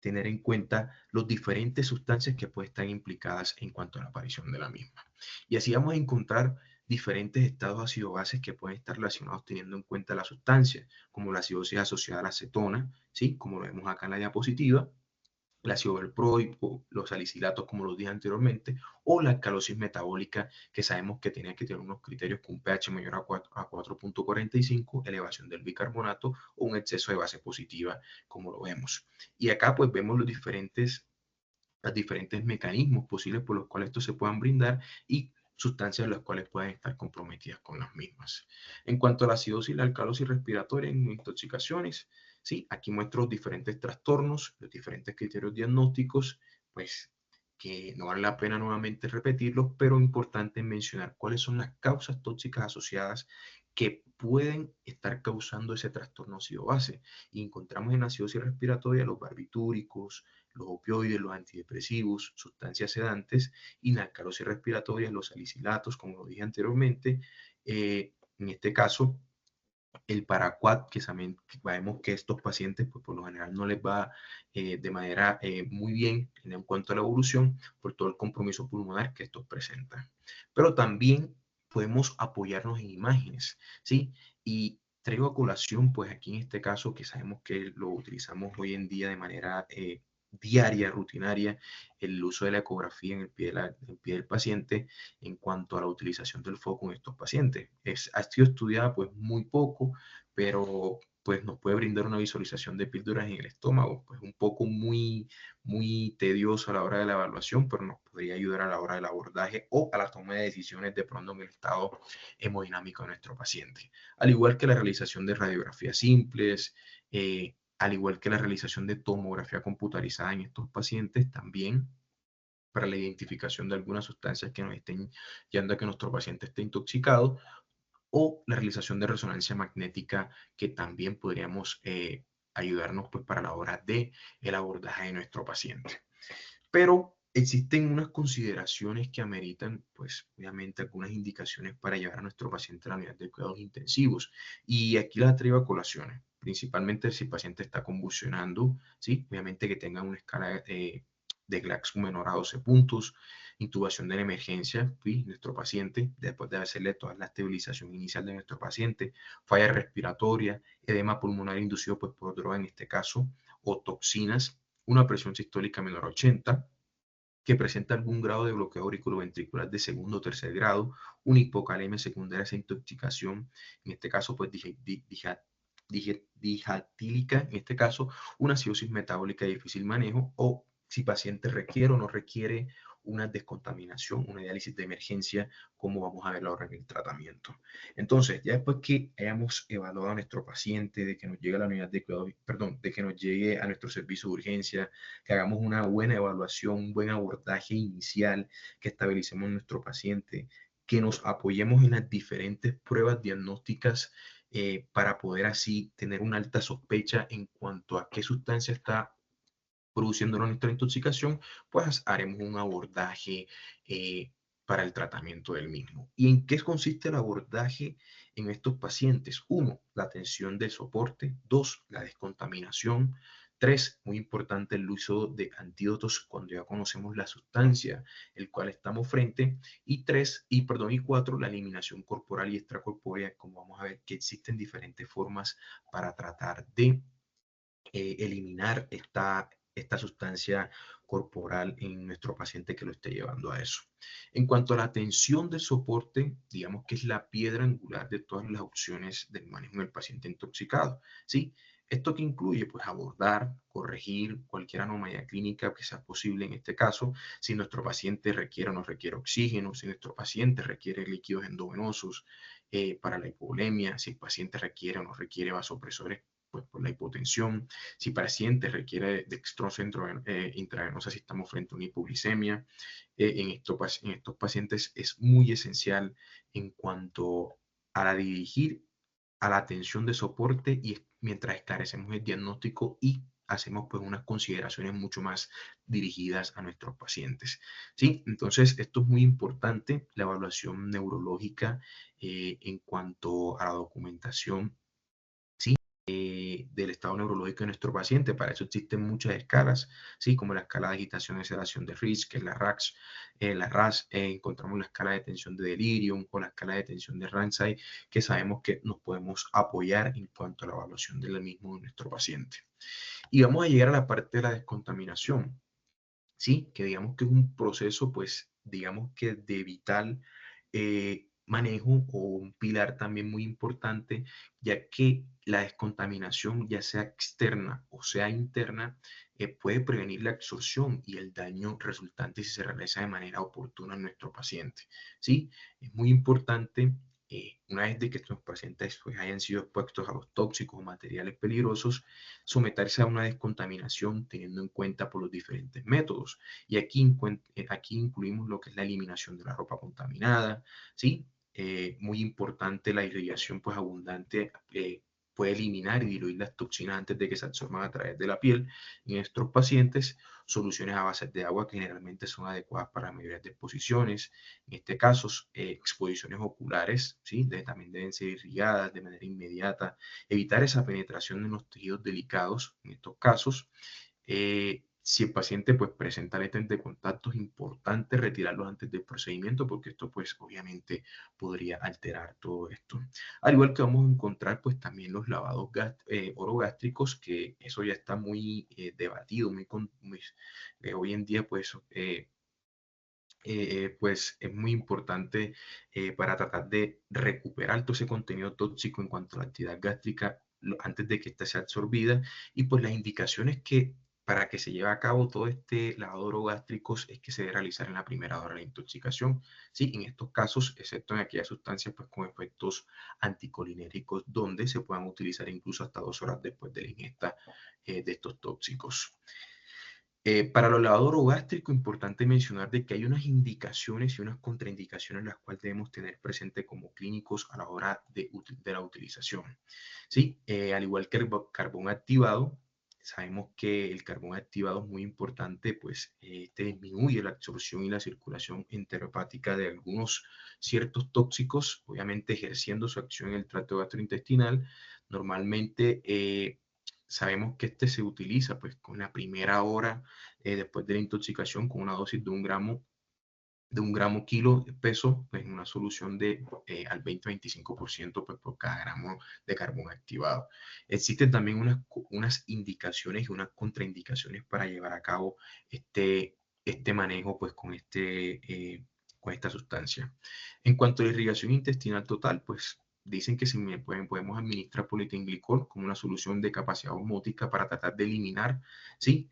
tener en cuenta las diferentes sustancias que pueden estar implicadas en cuanto a la aparición de la misma. Y así vamos a encontrar diferentes estados ácido-bases que pueden estar relacionados teniendo en cuenta la sustancia, como la acidosis asociada a la acetona, ¿sí? Como lo vemos acá en la diapositiva, el ácido valproico, los salicilatos, como los dije anteriormente, o la alcalosis metabólica, que sabemos que tiene que tener unos criterios con un pH mayor a 4.45, elevación del bicarbonato o un exceso de base positiva, como lo vemos. Y acá pues vemos los diferentes mecanismos posibles por los cuales estos se puedan brindar y sustancias las cuales pueden estar comprometidas con las mismas. En cuanto a la acidosis y la alcalosis respiratoria en intoxicaciones, sí, aquí muestro los diferentes trastornos, los diferentes criterios diagnósticos, pues que no vale la pena nuevamente repetirlos, pero importante mencionar cuáles son las causas tóxicas asociadas que pueden estar causando ese trastorno ácido-base. Y encontramos en la acidosis respiratoria los barbitúricos, los opioides, los antidepresivos, sustancias sedantes, y en la alcalosis respiratoria, los salicilatos, como lo dije anteriormente. En este caso, el paraquat, que sabemos que estos pacientes, pues por lo general no les va de manera muy bien en cuanto a la evolución, por todo el compromiso pulmonar que estos presentan. Pero también podemos apoyarnos en imágenes, ¿sí? Y traigo a colación, pues aquí en este caso, que sabemos que lo utilizamos hoy en día de manera diaria, rutinaria, el uso de la ecografía en el pie, en el pie del paciente en cuanto a la utilización del foco en estos pacientes. Ha sido estudiada pues muy poco, pero pues nos puede brindar una visualización de píldoras en el estómago, pues un poco muy tedioso a la hora de la evaluación, pero nos podría ayudar a la hora del abordaje o a la toma de decisiones de pronto en el estado hemodinámico de nuestro paciente. Al igual que la realización de radiografías simples, al igual que la realización de tomografía computarizada en estos pacientes, también para la identificación de algunas sustancias que nos estén llevando a que nuestro paciente esté intoxicado, o la realización de resonancia magnética que también podríamos ayudarnos pues, para la hora de el abordaje de nuestro paciente. Pero existen unas consideraciones que ameritan, pues obviamente algunas indicaciones para llevar a nuestro paciente a la unidad de cuidados intensivos. Y aquí las traigo a colaciones, principalmente si el paciente está convulsionando, ¿sí? Obviamente que tenga una escala de Glaxo menor a 12 puntos, intubación de la emergencia, ¿sí? Nuestro paciente, después de hacerle toda la estabilización inicial de nuestro paciente, falla respiratoria, edema pulmonar inducido pues, por droga en este caso, o toxinas, una presión sistólica menor a 80, que presenta algún grado de bloqueo auriculoventricular de segundo o tercer grado, una hipocalemia secundaria a esa intoxicación, en este caso, pues dijatílica, en este caso, una acidosis metabólica de difícil manejo, o si paciente requiere o no requiere una descontaminación, una diálisis de emergencia, como vamos a ver ahora en el tratamiento. Entonces, ya después que hayamos evaluado a nuestro paciente, de que nos llegue a la unidad de cuidado, perdón, de que nos llegue a nuestro servicio de urgencia, que hagamos una buena evaluación, un buen abordaje inicial, que estabilicemos a nuestro paciente, que nos apoyemos en las diferentes pruebas diagnósticas para poder así tener una alta sospecha en cuanto a qué sustancia está produciendo nuestra intoxicación, pues haremos un abordaje para el tratamiento del mismo. ¿Y en qué consiste el abordaje en estos pacientes? Uno, la atención de soporte. Dos, la descontaminación. Tres, muy importante el uso de antídotos cuando ya conocemos la sustancia el cual estamos frente. Y cuatro, la eliminación corporal y extracorpórea, como vamos a ver que existen diferentes formas para tratar de eliminar esta sustancia corporal en nuestro paciente que lo esté llevando a eso. En cuanto a la atención de soporte, digamos que es la piedra angular de todas las opciones del manejo del paciente intoxicado, ¿sí? ¿Esto que incluye? Pues abordar, corregir cualquier anomalía clínica que sea posible en este caso, si nuestro paciente requiere o no requiere oxígeno, si nuestro paciente requiere líquidos endovenosos para la hipovolemia, si el paciente requiere o no requiere vasopresores pues, por la hipotensión, si paciente requiere de extrosa intravenosa, si estamos frente a una hipoglicemia. En estos pacientes es muy esencial en cuanto a la dirigir a la atención de soporte y mientras esclarecemos el diagnóstico y hacemos pues unas consideraciones mucho más dirigidas a nuestros pacientes. ¿Sí? Entonces, esto es muy importante, la evaluación neurológica en cuanto a la documentación del estado neurológico de nuestro paciente. Para eso existen muchas escalas, ¿sí? Como la escala de agitación y sedación de Rich, que es la RAX, la RAS, encontramos la escala de tensión de delirium o la escala de tensión de Ramsay, que sabemos que nos podemos apoyar en cuanto a la evaluación del mismo de nuestro paciente. Y vamos a llegar a la parte de la descontaminación, ¿sí? Que digamos que es un proceso, pues, digamos que de vital manejo o un pilar también muy importante, ya que la descontaminación, ya sea externa o sea interna, puede prevenir la absorción y el daño resultante si se realiza de manera oportuna en nuestro paciente, ¿sí? Es muy importante una vez de que estos pacientes pues, hayan sido expuestos a los tóxicos o materiales peligrosos, someterse a una descontaminación teniendo en cuenta por los diferentes métodos. Y aquí incluimos lo que es la eliminación de la ropa contaminada, ¿sí? Muy importante la irrigación pues abundante puede eliminar y diluir las toxinas antes de que se absorban a través de la piel. En estos pacientes, soluciones a base de agua que generalmente son adecuadas para la mayoría de exposiciones. En este caso, exposiciones oculares, ¿sí? También deben ser irrigadas de manera inmediata. Evitar esa penetración en los tejidos delicados, en estos casos. Si el paciente pues presenta alertas de contacto, es importante retirarlos antes del procedimiento porque esto pues obviamente podría alterar todo esto. Al igual que vamos a encontrar pues también los lavados orogástricos, que eso ya está muy debatido, hoy en día pues es muy importante para tratar de recuperar todo ese contenido tóxico en cuanto a la actividad gástrica antes de que ésta sea absorbida. Y pues las indicaciones que para que se lleve a cabo todo este lavado orogástrico es que se debe realizar en la primera hora de la intoxicación. Sí, en estos casos, excepto en aquellas sustancias pues con efectos anticolinéricos, donde se puedan utilizar incluso hasta 2 horas después de la ingesta de estos tóxicos. Para los lavados orogástricos, importante mencionar de que hay unas indicaciones y unas contraindicaciones las cuales debemos tener presente como clínicos a la hora de la utilización. ¿Sí? Al igual que el carbón activado, sabemos que el carbón activado es muy importante, pues este disminuye la absorción y la circulación enterohepática de algunos ciertos tóxicos, obviamente ejerciendo su acción en el tracto gastrointestinal. Normalmente sabemos que este se utiliza pues con la primera hora después de la intoxicación con una dosis de un gramo kilo de peso, pues en una solución de al 20-25% pues, por cada gramo de carbón activado. Existen también unas indicaciones y unas contraindicaciones para llevar a cabo este manejo pues con esta sustancia. En cuanto a la irrigación intestinal total, pues dicen que podemos administrar polietilenglicol como una solución de capacidad osmótica para tratar de eliminar, ¿sí?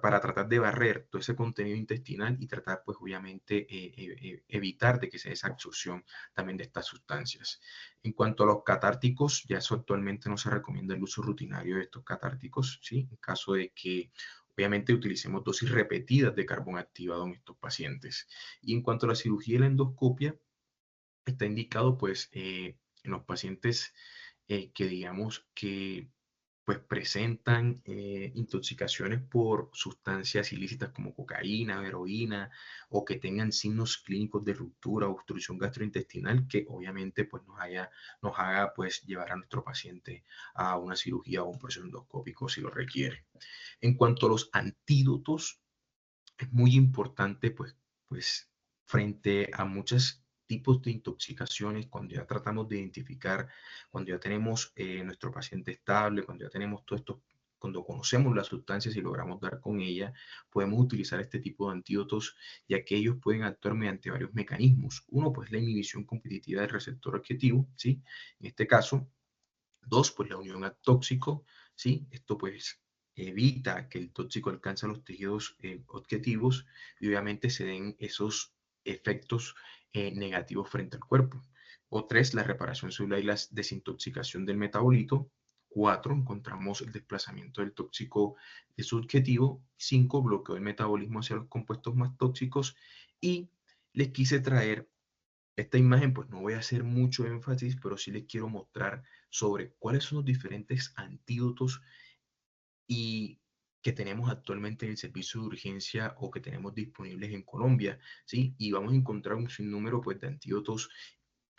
Para tratar de barrer todo ese contenido intestinal y tratar, pues obviamente, evitar de que se dé esa absorción también de estas sustancias. En cuanto a los catárticos, ya eso actualmente no se recomienda el uso rutinario de estos catárticos, ¿sí? En caso de que, obviamente, utilicemos dosis repetidas de carbón activado en estos pacientes. Y en cuanto a la cirugía y la endoscopia, está indicado, pues, en los pacientes que digamos que pues presentan intoxicaciones por sustancias ilícitas como cocaína, heroína, o que tengan signos clínicos de ruptura o obstrucción gastrointestinal que obviamente pues nos haga pues llevar a nuestro paciente a una cirugía o un proceso endoscópico si lo requiere. En cuanto a los antídotos, es muy importante pues frente a muchos tipos de intoxicaciones, cuando ya tratamos de identificar, cuando ya tenemos nuestro paciente estable, cuando ya tenemos todo esto, cuando conocemos las sustancias y logramos dar con ella, podemos utilizar este tipo de antídotos, ya que ellos pueden actuar mediante varios mecanismos. Uno, pues la inhibición competitiva del receptor objetivo, ¿sí? En este caso, dos, pues la unión al tóxico, ¿sí? Esto pues evita que el tóxico alcance los tejidos objetivos y obviamente se den esos efectos negativos frente al cuerpo. O tres, la reparación celular y la desintoxicación del metabolito. Cuatro, encontramos el desplazamiento del tóxico subjetivo. Cinco, bloqueo del metabolismo hacia los compuestos más tóxicos. Y les quise traer esta imagen, pues no voy a hacer mucho énfasis, pero sí les quiero mostrar sobre cuáles son los diferentes antídotos y que tenemos actualmente en el servicio de urgencia o que tenemos disponibles en Colombia, ¿sí? Y vamos a encontrar un sinnúmero pues, de antídotos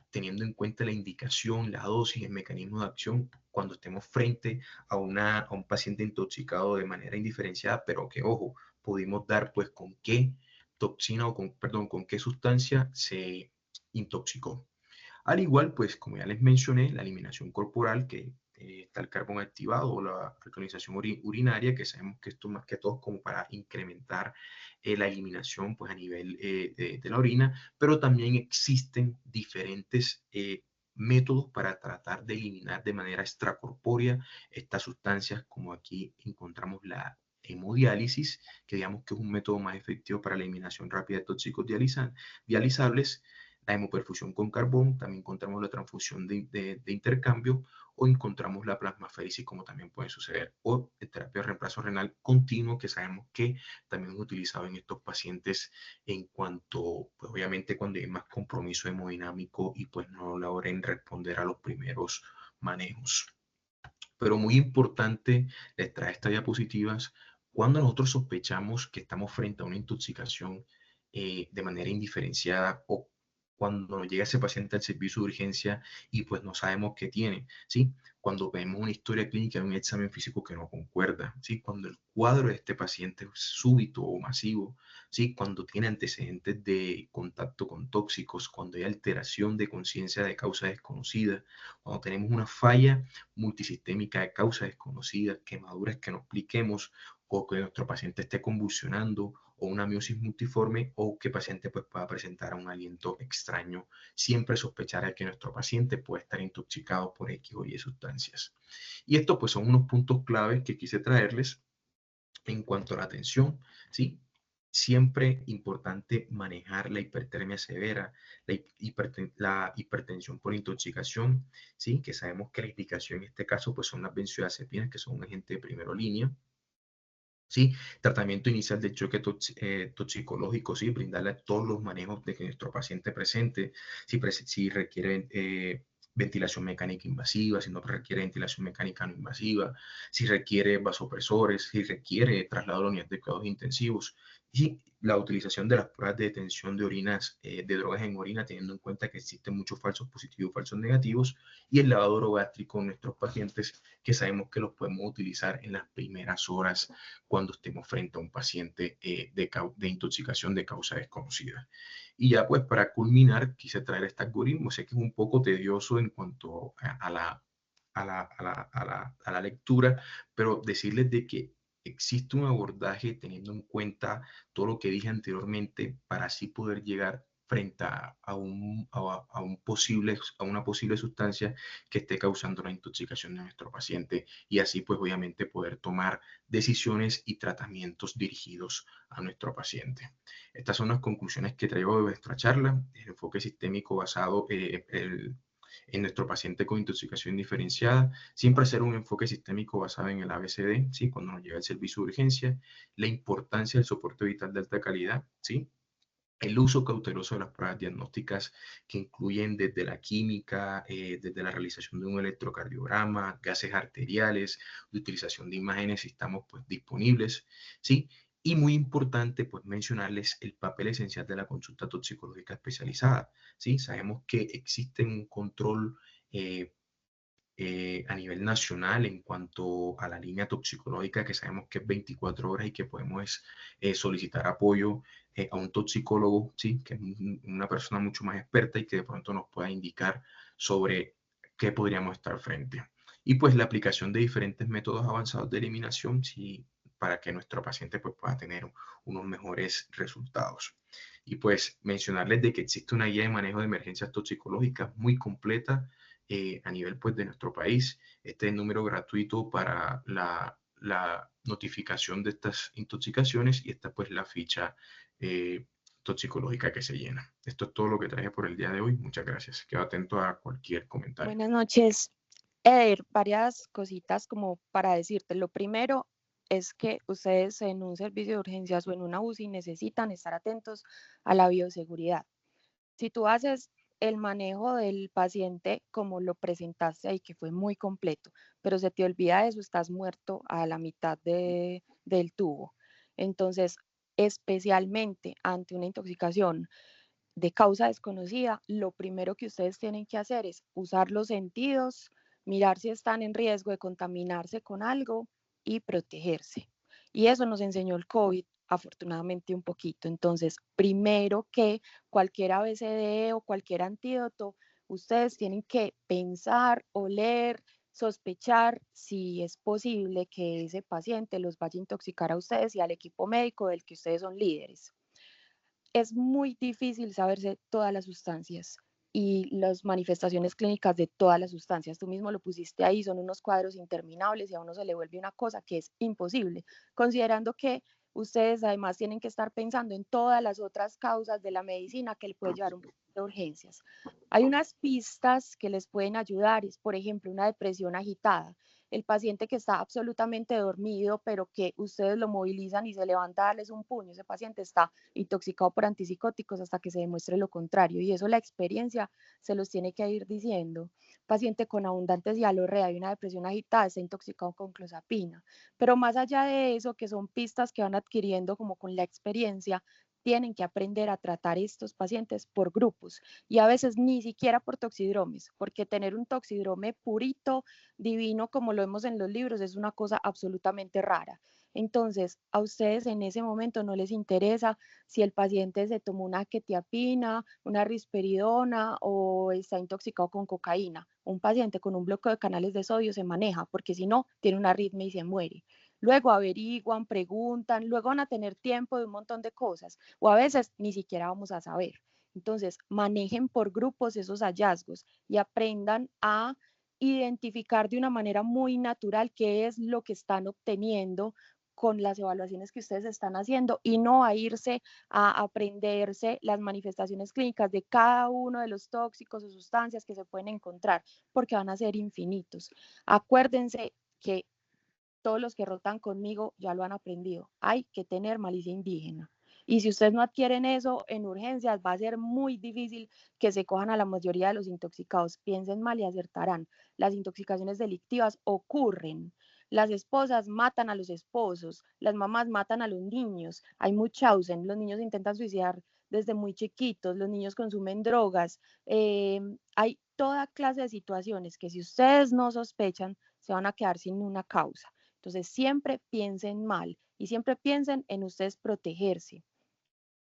teniendo en cuenta la indicación, la dosis, el mecanismo de acción cuando estemos frente a un paciente intoxicado de manera indiferenciada, pero que, ojo, pudimos dar pues con qué toxina o perdón, con qué sustancia se intoxicó. Al igual, pues, como ya les mencioné, la eliminación corporal, que está el carbón activado o la alcalinización urinaria, que sabemos que esto más que todo es como para incrementar la eliminación pues, a nivel de la orina, pero también existen diferentes métodos para tratar de eliminar de manera extracorpórea estas sustancias, como aquí encontramos la hemodiálisis, que digamos que es un método más efectivo para la eliminación rápida de tóxicos dializables, la hemoperfusión con carbón, también encontramos la transfusión de intercambio o encontramos la plasmaféresis como también puede suceder, o el terapia de reemplazo renal continuo que sabemos que también es utilizado en estos pacientes en cuanto, pues obviamente cuando hay más compromiso hemodinámico y pues no logren responder a los primeros manejos. Pero muy importante, les trae estas diapositivas, cuando nosotros sospechamos que estamos frente a una intoxicación de manera indiferenciada o cuando nos llega ese paciente al servicio de urgencia y pues no sabemos qué tiene, ¿sí? cuando vemos una historia clínica de un examen físico que no concuerda, ¿sí? Cuando el cuadro de este paciente es súbito o masivo, ¿sí? Cuando tiene antecedentes de contacto con tóxicos, cuando hay alteración de conciencia de causa desconocida, cuando tenemos una falla multisistémica de causa desconocida, quemaduras que no expliquemos, o que nuestro paciente esté convulsionando, o una miosis multiforme, o que el paciente pues, pueda presentar un aliento extraño, siempre sospechar que nuestro paciente puede estar intoxicado por X o Y sustancias. Y estos pues son unos puntos claves que quise traerles en cuanto a la atención, ¿sí? Siempre importante manejar la hipertermia severa, la hipertensión por intoxicación, ¿sí? Que sabemos que la indicación en este caso pues son las benzodiazepinas, que son un agente de primera línea, ¿sí? Tratamiento inicial del choque toxicológico, ¿sí? Brindarle todos los manejos de que nuestro paciente presente, si requiere ventilación mecánica invasiva, si no requiere ventilación mecánica no invasiva, si requiere vasopresores, si requiere traslado a la unidad de cuidados intensivos, y la utilización de las pruebas de detención de orinas, de drogas en orina, teniendo en cuenta que existen muchos falsos positivos, falsos negativos, y el lavado orogástrico en nuestros pacientes, que sabemos que los podemos utilizar en las primeras horas cuando estemos frente a un paciente de intoxicación de causa desconocida. Y ya pues para culminar, quise traer este algoritmo. Sé que es un poco tedioso en cuanto a la lectura, pero decirles de que existe un abordaje teniendo en cuenta todo lo que dije anteriormente para así poder llegar frente a una posible sustancia que esté causando la intoxicación de nuestro paciente y así pues obviamente poder tomar decisiones y tratamientos dirigidos a nuestro paciente. Estas son las conclusiones que traigo de nuestra charla, el enfoque sistémico basado en nuestro paciente con intoxicación diferenciada, siempre hacer un enfoque sistémico basado en el ABCD, ¿sí? Cuando nos llega el servicio de urgencia, la importancia del soporte vital de alta calidad, ¿sí? El uso cauteloso de las pruebas diagnósticas que incluyen desde la química, desde la realización de un electrocardiograma, gases arteriales, de utilización de imágenes si estamos pues, disponibles, ¿sí? Y muy importante pues mencionarles el papel esencial de la consulta toxicológica especializada, ¿sí? Sabemos que existe un control a nivel nacional en cuanto a la línea toxicológica, que sabemos que es 24 horas y que podemos solicitar apoyo a un toxicólogo, ¿sí? Que es una persona mucho más experta y que de pronto nos pueda indicar sobre qué podríamos estar frente. Y pues la aplicación de diferentes métodos avanzados de eliminación, ¿sí? Para que nuestro paciente pues, pueda tener unos mejores resultados. Y pues mencionarles de que existe una guía de manejo de emergencias toxicológicas muy completa a nivel pues, de nuestro país. Este es el número gratuito para la notificación de estas intoxicaciones y esta pues la ficha toxicológica que se llena. Esto es todo lo que traje por el día de hoy. Muchas gracias. Quedo atento a cualquier comentario. Buenas noches, Eder. Varias cositas como para decirte. Lo primero es que ustedes en un servicio de urgencias o en una UCI necesitan estar atentos a la bioseguridad. Si tú haces el manejo del paciente como lo presentaste ahí, que fue muy completo, pero se te olvida eso, estás muerto a la mitad del tubo. Entonces, especialmente ante una intoxicación de causa desconocida, lo primero que ustedes tienen que hacer es usar los sentidos, mirar si están en riesgo de contaminarse con algo y protegerse. Y eso nos enseñó el COVID, afortunadamente un poquito. Entonces, primero que cualquier ABCD o cualquier antídoto, ustedes tienen que pensar, oler, sospechar si es posible que ese paciente los vaya a intoxicar a ustedes y al equipo médico del que ustedes son líderes. Es muy difícil saberse todas las sustancias y las manifestaciones clínicas de todas las sustancias. Tú mismo lo pusiste ahí, son unos cuadros interminables y a uno se le vuelve una cosa que es imposible, considerando que ustedes además tienen que estar pensando en todas las otras causas de la medicina que le puede llevar un paciente de urgencias. Hay unas pistas que les pueden ayudar, es por ejemplo una depresión agitada, el paciente que está absolutamente dormido, pero que ustedes lo movilizan y se levanta a darles un puño, ese paciente está intoxicado por antipsicóticos hasta que se demuestre lo contrario. Y eso la experiencia se los tiene que ir diciendo. Paciente con abundantes dialorrea y una depresión agitada está intoxicado con clozapina. Pero más allá de eso, que son pistas que van adquiriendo como con la experiencia, tienen que aprender a tratar estos pacientes por grupos y a veces ni siquiera por toxidromes, porque tener un toxidrome purito, divino, como lo vemos en los libros, es una cosa absolutamente rara. Entonces, a ustedes en ese momento no les interesa si el paciente se tomó una quetiapina, una risperidona o está intoxicado con cocaína. Un paciente con un bloqueo de canales de sodio se maneja, porque si no, tiene una arritmia y se muere. Luego averiguan, preguntan, luego van a tener tiempo de un montón de cosas, o a veces ni siquiera vamos a saber. Entonces, manejen por grupos esos hallazgos y aprendan a identificar de una manera muy natural qué es lo que están obteniendo con las evaluaciones que ustedes están haciendo y no a irse a aprenderse las manifestaciones clínicas de cada uno de los tóxicos o sustancias que se pueden encontrar, porque van a ser infinitos. Acuérdense que todos los que rotan conmigo ya lo han aprendido. Hay que tener malicia indígena. Y si ustedes no adquieren eso en urgencias, va a ser muy difícil que se cojan a la mayoría de los intoxicados. Piensen mal y acertarán. Las intoxicaciones delictivas ocurren. Las esposas matan a los esposos, las mamás matan a los niños. Hay Munchausen, los niños intentan suicidar desde muy chiquitos, los niños consumen drogas. Hay toda clase de situaciones que si ustedes no sospechan, se van a quedar sin una causa. Entonces, siempre piensen mal y siempre piensen en ustedes protegerse.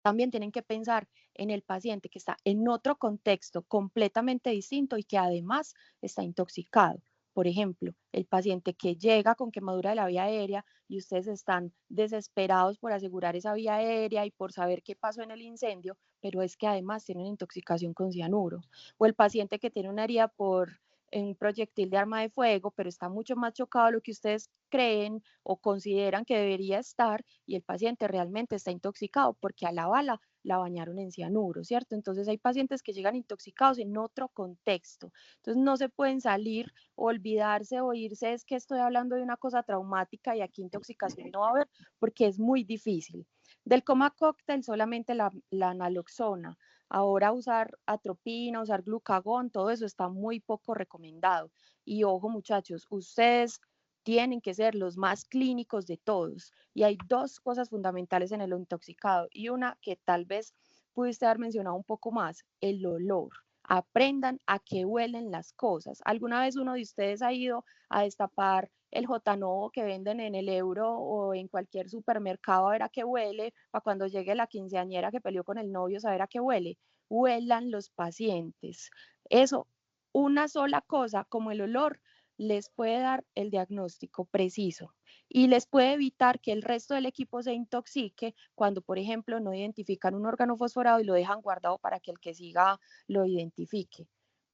También tienen que pensar en el paciente que está en otro contexto completamente distinto y que además está intoxicado. Por ejemplo, el paciente que llega con quemadura de la vía aérea y ustedes están desesperados por asegurar esa vía aérea y por saber qué pasó en el incendio, pero es que además tiene una intoxicación con cianuro. O el paciente que tiene una herida por un proyectil de arma de fuego, pero está mucho más chocado de lo que ustedes creen o consideran que debería estar y el paciente realmente está intoxicado porque a la bala la bañaron en cianuro, ¿cierto? Entonces hay pacientes que llegan intoxicados en otro contexto. Entonces no se pueden salir o olvidarse o irse, es que estoy hablando de una cosa traumática y aquí intoxicación no va a haber porque es muy difícil. Del coma cóctel solamente la naloxona. Ahora usar atropina, usar glucagón, todo eso está muy poco recomendado. Y ojo muchachos, ustedes tienen que ser los más clínicos de todos. Y hay dos cosas fundamentales en el intoxicado y una que tal vez pudiste haber mencionado un poco más, el olor. Aprendan a que huelen las cosas. ¿Alguna vez uno de ustedes ha ido a destapar el J-Novo que venden en el Euro o en cualquier supermercado a ver a qué huele, para cuando llegue la quinceañera que peleó con el novio saber a qué huele? Huelan los pacientes. Eso, una sola cosa como el olor les puede dar el diagnóstico preciso y les puede evitar que el resto del equipo se intoxique cuando, por ejemplo, no identifican un órgano fosforado y lo dejan guardado para que el que siga lo identifique.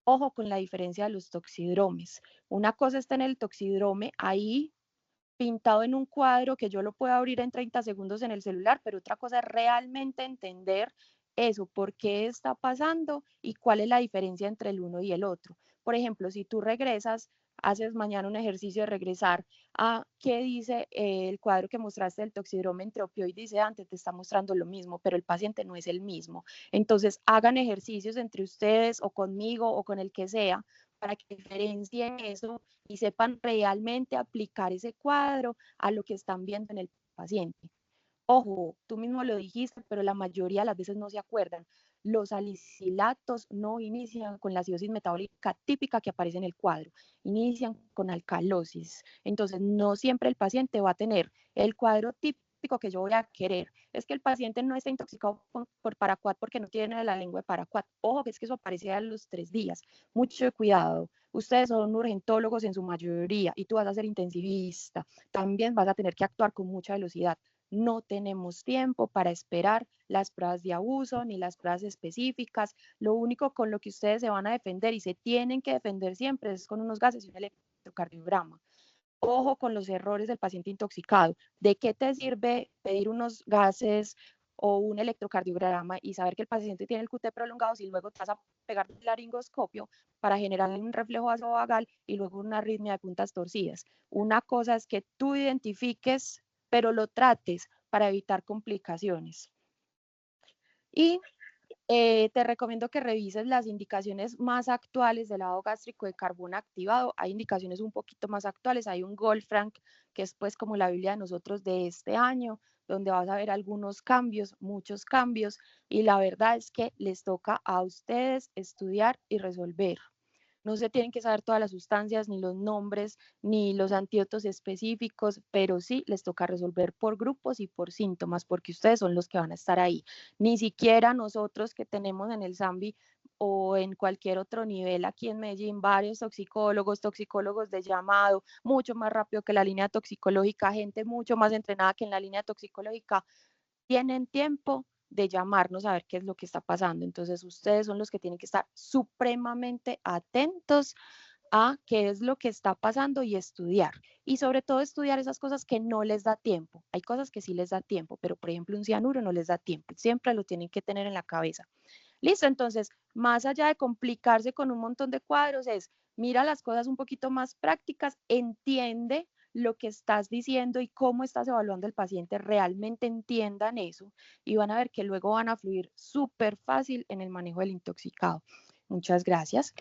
Ojo con la diferencia de los toxidromes. Una cosa está en el toxidrome ahí pintado en un cuadro que yo lo puedo abrir en 30 segundos en el celular, pero otra cosa es realmente entender eso, por qué está pasando y cuál es la diferencia entre el uno y el otro. Por ejemplo, si tú regresas, haces mañana un ejercicio de regresar a qué dice el cuadro que mostraste del toxidrome entre opioides y sedante, te está mostrando lo mismo, pero el paciente no es el mismo. Entonces, hagan ejercicios entre ustedes o conmigo o con el que sea para que diferencien eso y sepan realmente aplicar ese cuadro a lo que están viendo en el paciente. Ojo, tú mismo lo dijiste, pero la mayoría de las veces no se acuerdan. Los salicilatos no inician con la acidosis metabólica típica que aparece en el cuadro, inician con alcalosis. Entonces, no siempre el paciente va a tener el cuadro típico que yo voy a querer. Es que el paciente no está intoxicado por paraquat porque no tiene la lengua de paraquat. Ojo, que es que eso aparece a los 3 días. Mucho cuidado. Ustedes son urgentólogos en su mayoría y tú vas a ser intensivista. También vas a tener que actuar con mucha velocidad. No tenemos tiempo para esperar las pruebas de abuso ni las pruebas específicas. Lo único con lo que ustedes se van a defender y se tienen que defender siempre es con unos gases y un electrocardiograma. Ojo con los errores del paciente intoxicado. ¿De qué te sirve pedir unos gases o un electrocardiograma y saber que el paciente tiene el QT prolongado si luego te vas a pegar el laringoscopio para generar un reflejo vasovagal y luego una arritmia de puntas torcidas? Una cosa es que tú identifiques, pero lo trates para evitar complicaciones. Y te recomiendo que revises las indicaciones más actuales del lavado gástrico de carbón activado. Hay indicaciones un poquito más actuales. Hay un Goldfrank, que es pues como la Biblia de nosotros de este año, donde vas a ver algunos cambios, muchos cambios, y la verdad es que les toca a ustedes estudiar y resolver. No se tienen que saber todas las sustancias, ni los nombres, ni los antídotos específicos, pero sí les toca resolver por grupos y por síntomas, porque ustedes son los que van a estar ahí. Ni siquiera nosotros que tenemos en el SAMBI o en cualquier otro nivel aquí en Medellín, varios toxicólogos, toxicólogos de llamado, mucho más rápido que la línea toxicológica, gente mucho más entrenada que en la línea toxicológica, tienen tiempo de llamarnos a ver qué es lo que está pasando. Entonces, ustedes son los que tienen que estar supremamente atentos a qué es lo que está pasando y estudiar. Y sobre todo estudiar esas cosas que no les da tiempo. Hay cosas que sí les da tiempo, pero por ejemplo un cianuro no les da tiempo. Siempre lo tienen que tener en la cabeza. Listo, entonces, más allá de complicarse con un montón de cuadros, es mira las cosas un poquito más prácticas, entiende lo que estás diciendo y cómo estás evaluando al paciente, realmente entiendan eso y van a ver que luego van a fluir súper fácil en el manejo del intoxicado. Muchas gracias.